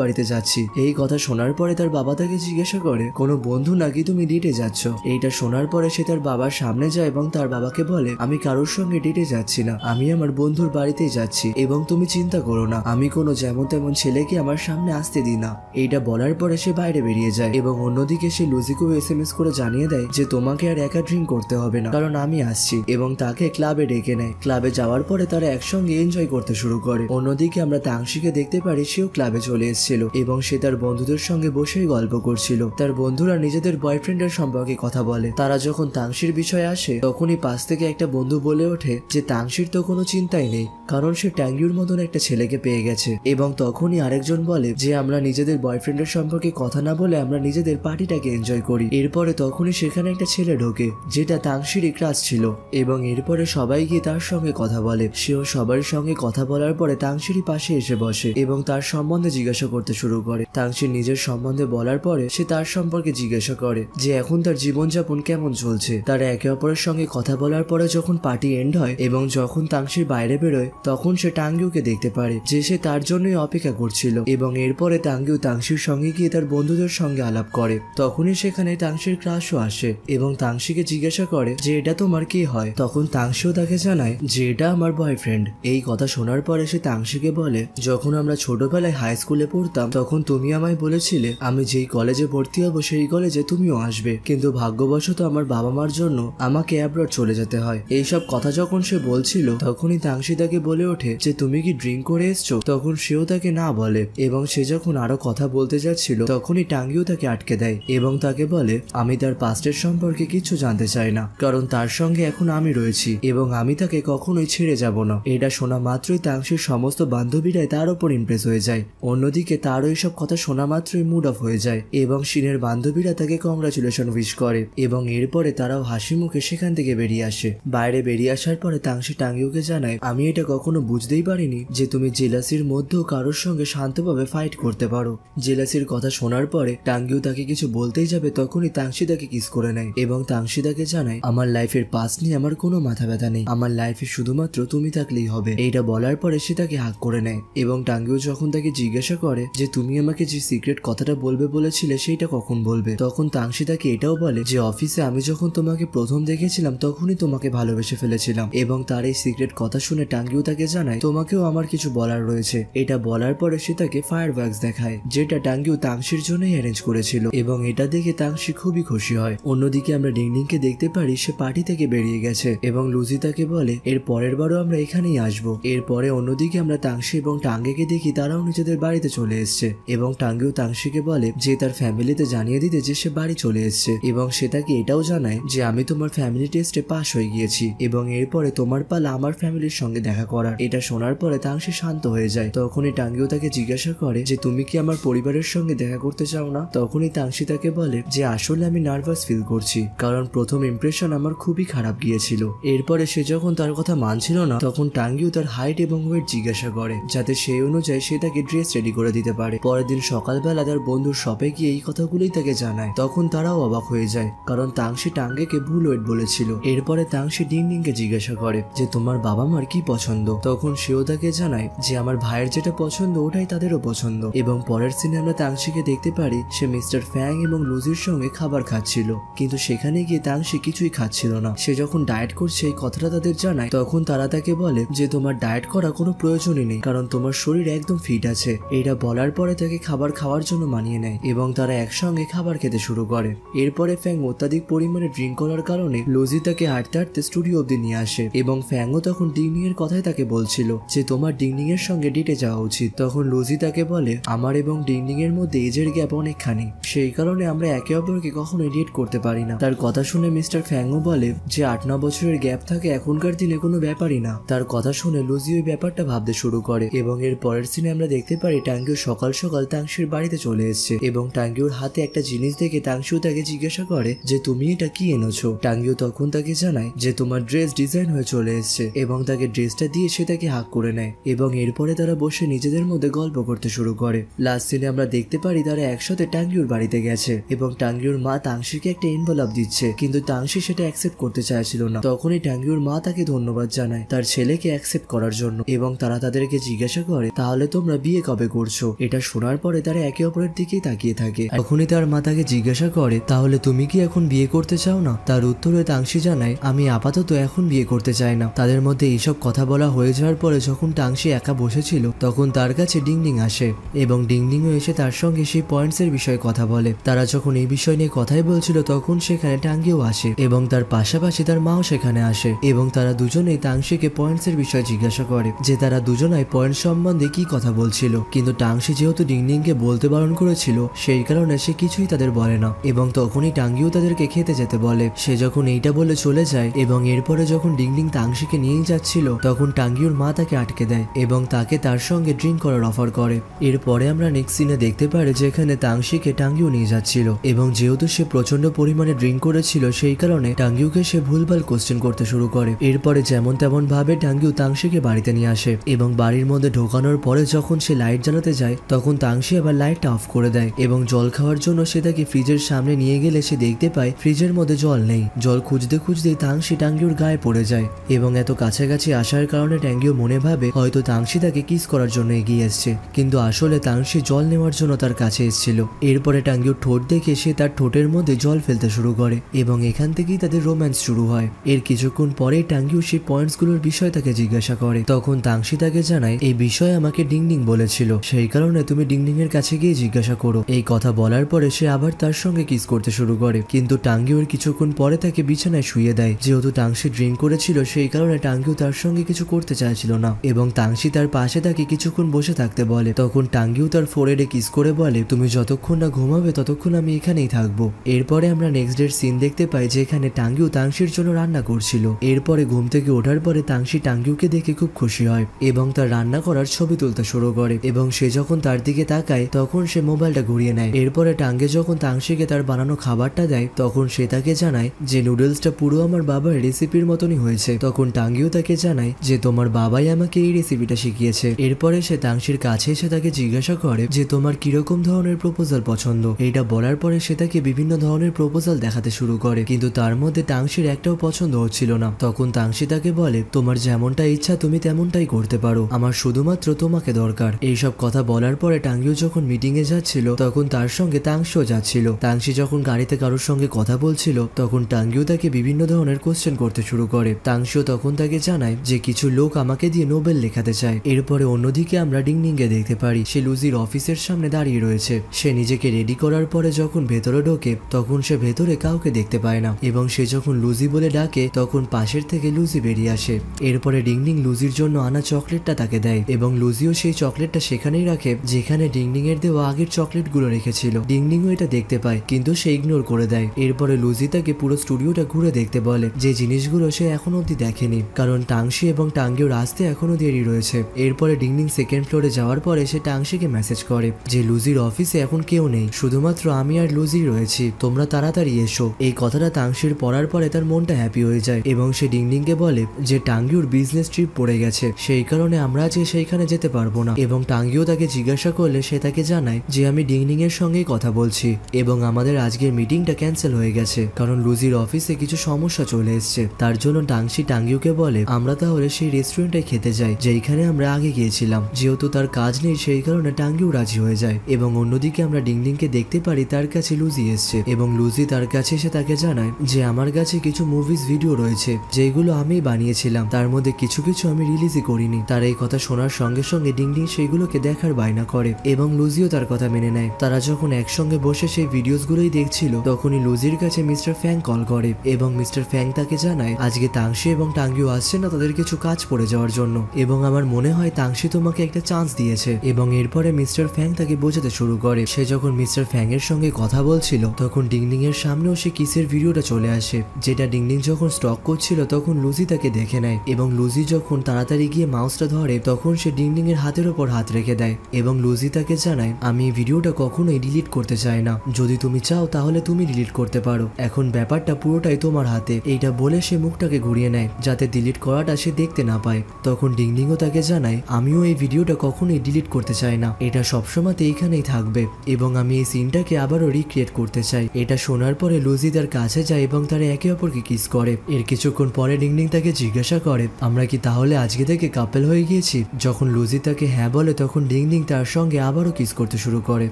বাড়িতে যাচ্ছি। এই কথা শোনার পরে তার বাবা তাকে জিজ্ঞাসা করে কোনো বন্ধু নাকি তুমি ডেটে যাচ্ছ? এইটা শোনার পরে সে তার বাবার সামনে যায় এবং তার বাবাকে বলে আমি কারোর সঙ্গে ডেটে যাচ্ছি না, আমি আমার বন্ধুর বাড়িতেই যাচ্ছি এবং তুমি চিন্তা করো না, আমি কোনো যেমন তেমন ছেলেকে আমার সামনে আসতে দিই না। এইটা বলার পরে সে বাইরে বেরিয়ে যায় এবং অন্যদিকে সে লুজিকেও SMS করে জানিয়ে দেয় যে তোমাকে আর একা ড্রিঙ্ক করতে হবে না কারণ আমি আসছি এবং তাকে ক্লাবে ডেকে নেয়। ক্লাবে যাওয়ার পরে তারা একসঙ্গে এনজয় করতে শুরু করে। অন্যদিকে আমরা তাংশিকে দেখতে পারি সেও ক্লাবে চলে এসেছিল এবং সে তার বন্ধুদের সঙ্গে বসেই গল্প করছিল। তার বন্ধুরা নিজেদের বয়ফ্রেন্ডের সম্পর্কে কথা বলে। তারা যখন তাংশির বিষয়ে আসে তখনই পাশ থেকে একটা বন্ধু বলে ওঠে যে তাংশির তো কোনো চিন্তাই নেই কারণ সে ট্যাঙ্গিউর মতন একটা ছেলেকে পেয়ে গেছে এবং তখনই আরেকজন বলে যে আমরা নিজেদের বয়ফ্রেন্ডের সম্পর্কে কথা না বলে আমরা নিজেদের পার্টিটাকে এনজয় করি। এরপরে তখনই সেখানে একটা ছেলে ঢোকে যেটা তাংশিরই ক্রাশ ছিল এবং এরপরে সবাই গিয়ে তার সঙ্গে কথা বলে। সেও সবার সঙ্গে কথা বলার পরে তাংশিরই পাশে এসে বসে এবং তার সম্বন্ধে জিজ্ঞাসা করতে শুরু করে। তাংশির নিজের সম্বন্ধে বলার পরে সে তার সম্পর্কে জিজ্ঞাসা করে যে এখন তার জীবনযাপন কেমন চলছে। তারা একে অপরের সঙ্গে কথা বলার পরে যখন পার্টি এন্ড হয় এবং যখন তাংশির বাইরে বেরোয় তখন সে টাঙ্গিউকে দেখতে পারে যে সে তার জন্যই অপেক্ষা করছিল এবং এরপরে টাঙ্গিউ তাংশির সঙ্গে গিয়ে তার বন্ধুদের সঙ্গে আলাপ করে। তখনই সেখানে তাংশির ক্রাশও আসে এবং তাংশিকে জিজ্ঞাসা করে যে এটা তোমার কি হয়। তখন তাংশিও তাকে জানায় যে এটা আমার বয়ফ্রেন্ড। এই কথা শোনার পরে সে তাংশিকে বলে যখন আমরা ছোটবেলায় হাই স্কুলে পড়তাম তখন তুমি আমায় বলেছিলে আমি যেই কলেজে ভর্তি হবো সেই কলেজে তুমিও আসবে, কিন্তু ভাগ্যবশত আমার বাবা মার জন্য আমাকে অ্যাব্রড চলে যেতে হয়। এইসব কথা যখন সে বলছিল তখনই তাংশি তাকে বলে ওঠে যে তুমি কি ড্রিঙ্ক করে এসছো। তখন সেও তাকে না বলে এবং সে যখন আরো কথা বলতে যাচ্ছিল তখনই টাঙ্গিও তাকে আটকে দেয় এবং তাকে বলে আমি তার পাস্টের সম্পর্কে কিছু জানতে চাই না, কারণ তার সঙ্গে এখন আমি রয়েছি এবং আমি তাকে কখনোই ছেড়ে যাব না। এটা শোনা মাত্রই তাংশির সমস্ত বান্ধবীরাই তার উপর ইমপ্রেস হয়ে যায়। অন্যদিকে তারও এইসব কথা শোনা মাত্রই মুড অফ হয়ে যায় এবং শিনের বান্ধবীরা তাকে কংগ্রাচুলেশন উইশ করে এবং এরপরে তারাও হাসি মুখে সেখান থেকে বেরিয়ে আসে। বাইরে বেরিয়ে আসার পরে তাংশি টাঙ্গিউকে জানায় আমি এটা কখনো বুঝতেই পারিনি যে তুমি জেলাসির মধ্যেও কারোর সঙ্গে শান্তভাবে ফাইট করতে পারো। জেলাসির কথা শোনার পরে টাঙ্গিউ তাকে কিছু বলতেই যাবে তখনই তাংশি তাকে কিস করে নেয় এবং তাংশি তাকে জানায় আমার লাইফের পাস নিয়ে আমার কোনো মাথা ব্যথা নেই, আমার লাইফে শুধুমাত্র তুমি থাকলেই হবে। এইটা বলার পরে সে তাকে হাক করে নেয় এবং টাঙ্গিউ যখন তাকে জিজ্ঞাসা করে যে তুমি আমাকে যে সিক্রেট কথাটা বলবে বলেছিলে সেইটা কখন বলবে, তখন তাংশি তাকে এটাও বলে যে অফিসে আমি যখন তোমাকে প্রথম দেখেছিলাম তখনই তোমাকে ভালোবেসে ফেলেছিলাম এবং তার এই সিক্রেট কথা শুনে টাঙ্গিউ তাকে জানায় তোমাকেও আমার কিছু বলার রয়েছে। এটা বলার পরে সে তাকে ফায়ার ওয়ার্কস দেখায় যেটা টাঙ্গিউ তাংশির জন্যই অ্যারেঞ্জ করেছিল এবং এটা দেখে তাংশি খুবই খুশি হয়। অন্যদিকে আমরা ডিংডিংকে দেখতে পারি সে পার্টি থেকে বেরিয়ে গেছে এবং লুজি তাকে বলে এর পরের বারও আমরা এখানেই আসবো। এরপরে অন্যদিকে আমরা তাংশি এবং টাঙ্গেকে দেখি তারাও নিজেদের বাড়িতে চলে এসছে এবং টাঙ্গিও তাংশিকে বলে যে তার ফ্যামিলিতে জানিয়ে দিতে যে সে বাড়ি চলে এসছে এবং সে তাকে এটাও জানায় যে আমি তোমার ফ্যামিলি টেস্টে পাস হয়ে গিয়েছি এবং এরপরে তোমার পালা আমার ফ্যামিলির সঙ্গে দেখা করার। এটা শোনার পরে তাংশি শান্ত হয়ে যায়। তখনই টাঙ্গিও তাকে জিজ্ঞাসা করে যে তুমি কি আমার পরিবারের সঙ্গে দেখা করতে চাও না। তখনই তাংশি তাকে বলে যে আসলে আমি নার্ভাস ফিল করছি কারণ প্রথম ইমপ্রেশন আমার খুবই খারাপ গিয়েছিল। এরপরে সে যখন তার কথা মানছিল না তখন টাঙ্গিও তার হাইট এবং ওয়েট জিজ্ঞাসা করে যাতে সেই অনুযায়ী সে তাকে ড্রেস রেডি করে দিতে পারে। পরের দিন সকালবেলা তার বন্ধুর শপে গিয়ে এই কথাগুলোই তাকে জানায়। তখন তারাও অবাক হয়ে যায় কারণ তাংশি টাঙ্গেকে ভুল ওয়েট বলেছিল। এরপরে তাংশি ডিংডিংকে জিজ্ঞাসা করে যে তোমার বাবা মার কি পছন্দ। তখন সেও তাকে জানায় যে আমার ভাইয়ের যেটা পছন্দ ওটাই তাদেরও পছন্দ এবং পরের সিনে আমরা তাংশিকে দেখতে পারি সে মিস্টার ফ্যাং এবং লুজির সঙ্গে খাবার খাচ্ছিল, কিন্তু সেখানে গিয়ে তাংশি কিছুই খাচ্ছিল না। সে যখন ডায়েট করছে এই কথাটা তাদের জানায় তখন তারা তাকে বলে যে তোমার ডায়েট করা কোনো প্রয়োজনই নেই কারণ তোমার শরীর একদম ফিট আছে। এটা বলার পরে তাকে খাবার খাওয়ার জন্য মানিয়ে নেয় এবং তারা একসঙ্গে খাবার খেতে শুরু করে। এরপরে ফ্যাং অত্যাধিক পরিমাণে ড্রিঙ্ক করার কারণে লুজি তাকে হাঁটতে হাঁটতে স্টুডিও অব্দি নিয়ে আসে এবং ফ্যাংও তখন ডিংনিং এর কথাই তাকে বলছিল যে তোমার ডিংনিং এর সঙ্গে ডেটে যাওয়া উচিত। তখন লুজি তাকে বলে আমার এবং ডিংনিং এর মধ্যে এজের গ্যাপ অনেকখানি, সেই কারণে আমরা একে অপরকে কখনোই ডেট করতে পারি না। তার কথা শুনে মিস্টার ফ্যাংও বলে যে 8-9 বছরের গ্যাপ থাকে এখনকার দিনে কোনো ব্যাপারই না। তার কথা শুনে লুজি ওই ব্যাপারটা ভাবতে শুরু করে এবং এর পরের সিনে আমরা দেখতে পারি টাঙ্গিও সকাল সকাল তাংশির বাড়িতে চলে এসছে এবং টাঙ্গিওর হাতে একটা জিনিস দেখে তাংশিও তাকে জিজ্ঞাসা করে যে তুমি এটা কি এনেছো। টাঙ্গিও তখন তাকে জানায় যে তোমার ড্রেস ডিজাইন হয়ে চলে এসছে এবং তাকে ড্রেসটা দিয়ে সে তাকে হাক করে নেয় এবং এরপরে তারা বসে নিজেদের মধ্যে গল্প করতে শুরু করে। লাস্ট সিনে আমরা দেখতে পারি তারা একসাথে টাঙ্গিওর বাড়িতে গেছে এবং টাঙ্গিওর মা তাংশিকে একটা এনভেলপ দিচ্ছে কিন্তু তাংশি সেটা অ্যাকসেপ্ট করতে চাইছিল না। তখনই টাঙ্গিওর মা তাকে ধন্যবাদ জানায় তার ছেলেকে অ্যাকসেপ্ট করার জন্য এবং তারা তাদেরকে জিজ্ঞাসা করে তাহলে তোমরা বিয়ে কবে করছো। এটা শোনার পরে তারা একে অপরের দিকেই তাকিয়ে থাকে। এখনই তার মা তাকে জিজ্ঞাসা করে তাহলে তুমি কি এখন বিয়ে করতে চাও না। তার উত্তরে তাংশি জানায় আমি আপাতত এখন বিয়ে করতে চাই না। তাদের মধ্যে এইসব কথা বলা হয়ে যাওয়ার পরে যখন টাংশি একা বসেছিল তখন তার কাছে ডিংডিং আসে এবং ডিংডিংও এসে তার সঙ্গে সেই পয়েন্টস এর বিষয়ে কথা বলে। তারা যখন এই বিষয় নিয়ে কথাই বলছিল তখন সেখানে টাঙ্গিও আসে এবং তার পাশাপাশি তার মাও সেখানে আসে এবং তারা দুজনেই তাংশিকে পয়েন্টস এর বিষয়ে জিজ্ঞাসা করে যে তারা দুজনাই পয়েন্ট সম্বন্ধে কি কথা বলছিল, কিন্তু টাংশি যেহেতু ডিংডিংকে বলতে বারণ করেছিল সেই কারণে সে কিছুই তাদের বলে না এবং তখনই টাঙ্গিও তাদেরকে খেতে যেতে বলে। সে যখন এইটা বলে চলে যায় এবং এরপরে যখন ডিংডিং তাংশিকে নিয়ে যাচ্ছিল তখন টাঙ্গিওর মা তাকে আটকে দেয় এবং তাকে তার সঙ্গে ড্রিঙ্ক করার অফার করে। এরপরে আমরা নেক্সট সিনে দেখতে পারি যেখানে তাংশিকে টাঙ্গিও নিয়ে যাচ্ছিল এবং যেহেতু সে প্রচন্ড পরিমাণে ড্রিঙ্ক করেছিল সেই কারণে টাঙ্গিওকে সে ভুলভাল কোশ্চেন করতে শুরু করে। এরপরে যেমন তেমন ভাবে টাঙ্গিও তাংশিকে বাড়িতে নিয়ে আসে এবং বাড়ির মধ্যে ঢোকানোর পরে যখন সে লাইট জ্বালাতে যায় তখন তাংশি আবার লাইটটা অফ করে দেয় এবং জল খাওয়ার জন্য সে তাকে ফ্রিজের সামনে নিয়ে গেলে সে দেখতে পায় ফ্রিজের মধ্যে জল নেই। জল খুঁজতে খুঁজতেই তাংশি টাঙ্গিওর গায়ে পড়ে যায় এবং এত কাছাকাছি আসার কারণে টাঙ্গিও মনে ভাবে হয়তো তাংশি তাকে কিস করার জন্য এগিয়ে এসছে, কিন্তু আসলে তাংশি জল নেওয়ার জন্য তার কাছে এসেছিল। এরপরে টাঙ্গিওর ঠোঁট দেখে সে তার ঠোঁটের মধ্যে জল ফেলতে শুরু করে এবং এখান থেকেই তাদের রোম্যান্স শুরু হয়। এর কিছুক্ষণ পরেই টাঙ্গিও সেই পয়েন্টসগুলোর বিষয় তাকে জিজ্ঞাসা করে। তখন তাংশি তাকে জানায় এই বিষয়ে আমাকে ডিংডিং বলেছিল, সেই কারণে তুমি ডিংডিং এর কাছে গিয়ে জিজ্ঞাসা করো। এই কথা বলার পরে সে আবার তার সঙ্গে কিস করতে শুরু করে, কিন্তু টাঙ্গিওর কিছুক্ষণ পরে তাকে বিছানায় শুয়ে দেয়। যেহেতু তাংশি ড্রিঙ্ক করেছিল সেই কারণে টাঙ্গিও তার সঙ্গে কিছু করতে চাইছিল না এবং তাংশি তার পাশে তাকে কিছুক্ষণ বসে থাকতে বলে। তখন টাঙ্গিও তার ফোরহেডে কিস করে বলে তুমি যতক্ষণ না ঘুমাবে ততক্ষণ আমি এখানেই থাকবো। এরপরে আমরা নেক্সট ডের সিন দেখতে পাই যেখানে টাঙ্গিও তাংশির জন্য রান্না করছিল। এরপরে ঘুম থেকে ওঠার পরে তাংশি টাঙ্গিওকে দেখে খুব খুশি হয় এবং তার রান্না করার ছবি তুলতে শুরু করে এবং সে যখন তার দিকে তাকায় তখন সে মোবাইলটা ঘুরিয়ে নেয়। এরপরে টাঙ্গে যখন তাংশিকে তার বানানো খাবারটা দেয় তখন সে তাকে জানায় যে নুডলসটা পুরো আমার বাবার রেসিপির মতনই হয়েছে। তখন টাঙ্গিও তাকে জানায় যে তোমার বাবাই আমাকে এই রেসিপিটা শিখিয়েছে। এরপরে সে তাংশির কাছে এসে তাকে জিজ্ঞাসা করে যে তোমার কিরকম ধরনের প্রপোজাল পছন্দ। এইটা বলার পরে সে তাকে বিভিন্ন ধরনের প্রপোজাল দেখাতে শুরু করে, কিন্তু তার মধ্যে তাংশির একটাও পছন্দ হচ্ছিল না। তখন তাংশি তাকে বলে তোমার যেমনটা ইচ্ছা তুমি তেমনটাই করতে পারো, আমার শুধুমাত্র তোমাকে দরকার। এইসব কথা বলার পরে টাঙ্গিও যখন মিটিং এ যাচ্ছিল তখন তার সঙ্গে তাংশিও যাচ্ছিল। তাংশি যখন গাড়িতে কারোর সঙ্গে কথা বলছিল তখন টাঙ্গিও তাকে বিভিন্ন ধরনের কোশ্চেন করতে শুরু করে। তাংশিও তখন তাকে জানায় যে কিছু লোক আমাকে দিয়ে নোবেল লেখাতে চায়। এরপরে অন্যদিকে আমরা ডিংডিং কে দেখতে পারি সে লুজির অফিসের সামনে দাঁড়িয়ে রয়েছে। সে নিজেকে রেডি করার পরে যখন ভেতরে ঢোকে তখন সে ভেতরে কাউকে দেখতে পায় না এবং সে যখন লুজি বলে ডাকে তখন পাশের থেকে লুজি বেরিয়ে আসে। এরপরে ডিংডিং লুজির জন্য আনা চকলেটটা তাকে দেয় এবং লুজিও সেই চকলেটটা সেখানেই রাখে যেখানে ডিংডিং এর দেওয়া আগের চকলেট গুলো রেখেছিল। ডিংডিংও এটা দেখতে পায় কিন্তু সে ইগনোর করে দেয়। এরপরে লুজি তাকে পুরো স্টুডিওটা ঘুরে দেখতে বলে যে জিনিসগুলো সে এখনো অব্দি দেখেনি, কারণ টাংশি এবং টাঙ্গিওর আসতে এখনো দেরি রয়েছে। এরপরে ডিংডিং সেকেন্ড ফ্লোরে যাওয়ার পরে সে টাংশিকে মেসেজ করে যে লুজির অফিসে এখন কেউ নেই, শুধুমাত্র আমি আর লুজি রয়েছি, তোমরা তাড়াতাড়ি এসো। এই কথাটা টাংশির পড়ার পরে তার মনটা হ্যাপি হয়ে যায় এবং সে ডিংডিংকে বলে যে টাঙ্গিওর বিজনেস ট্রিপ পড়ে গেছে, সেই কারণে আমরা আজকে সেইখানে যেতে পারবো না। এবং টাঙ্গিও তাকে জিজ্ঞাসা করলে সে তাকে জানায় যে আমি ডিংডিং এর সঙ্গে কথা বলছি এবং আমাদের আজকের মিটিংটা ক্যান্সেল হয়ে গেছে কারণ লুজির অফিসে কিছু সমস্যা চলে এসছে। তার জন্য টাংশি টাঙ্গিওকে বলে আমরা তাহলে সেই রেস্টুরেন্টে খেতে যাই যেখানে আমরা আগে গিয়েছিলাম। যেহেতু তার কাজ নেই সেই কারণে টাঙ্গিও রাজি হয়ে যায় এবং অন্যদিকে আমরা ডিংডিংকে দেখতে পারি তার কাছে লুজি এসছে এবং লুজি তার কাছে এসে তাকে জানায় যে আমার কাছে কিছু মুভিজ ভিডিও রয়েছে যেগুলো আমি বানিয়েছিলাম, তার মধ্যে কিছু কিছু আমি রিলিজই করিনি। তার এই কথা শোনার সঙ্গে সঙ্গে ডিংডিং সেইগুলোকে দেখার বায়না করে এবং লুজিও তার কথা মেনে নেয়। তারা যখন একসঙ্গে বসে সেই ভিডিওসগুলোই দেখছিল তখনই লুজির কাছে মিস্টার ফ্যাং কল করে এবং মিস্টার ফ্যাং তাকে জানায় আজকে তাংশি এবং টাঙ্গিও আসছে না তাদের কিছু কাজ পড়ে যাওয়ার জন্য এবং আমার মনে হয় তাংশি তোমাকে একটা চান্স দিয়েছে। এবং এরপরে মিস্টার ফ্যাং তাকে বোঝাতে শুরু করে। সে যখন মিস্টার ফ্যাং এর সঙ্গে কথা বলছিল তখন ডিংডিং এর সামনেও সে কিসের ভিডিওটা চলে আসে, যেটা ডিংডিং যখন স্টক করছিল তখন লুজি তাকে দেখে নেয় এবং লুজি যখন তাড়াতাড়ি গিয়ে মাউসটা ধরে তখন সে ডিংডিং এর হাতের ওপর হাত রেখে দেয় এবং লুজি তাকে জানায় আমি এই ভিডিওটা কখনোই ডিলিট করতে চাই না, যদি তুমি চাও তাহলে তুমি ডিলিট করতে পারো, এখন ব্যাপারটা পুরোটাই তোমার হাতে। এইটা বলে সে মুখটাকে ঘুরিয়ে নেয় যাতে ডিলিট করাটা সে দেখতে না পায়। তখন ডিংডিংও তাকে জানায় আমিও এই ভিডিওটা কখনোই ডিলিট করতে চাই না, এটা সবসময় এইখানেই থাকবে এবং আমি এই সিনটাকে আবারও রিক্রিয়েট করতে চাই। এটা শোনার পরে লুজি তার কাছে যায় এবং তারা একে অপরকে কিস করে। এর কিছুক্ষণ পরে ডিংডিং তাকে জিজ্ঞাসা করে আমরা কি তাহলে আজকে থেকে কাপল হয়ে গিয়েছি। যখন লুজি তাকে হ্যাঁ বলে তখন ডিংডিং তার সঙ্গে আবারও কিস করতে শুরু করে।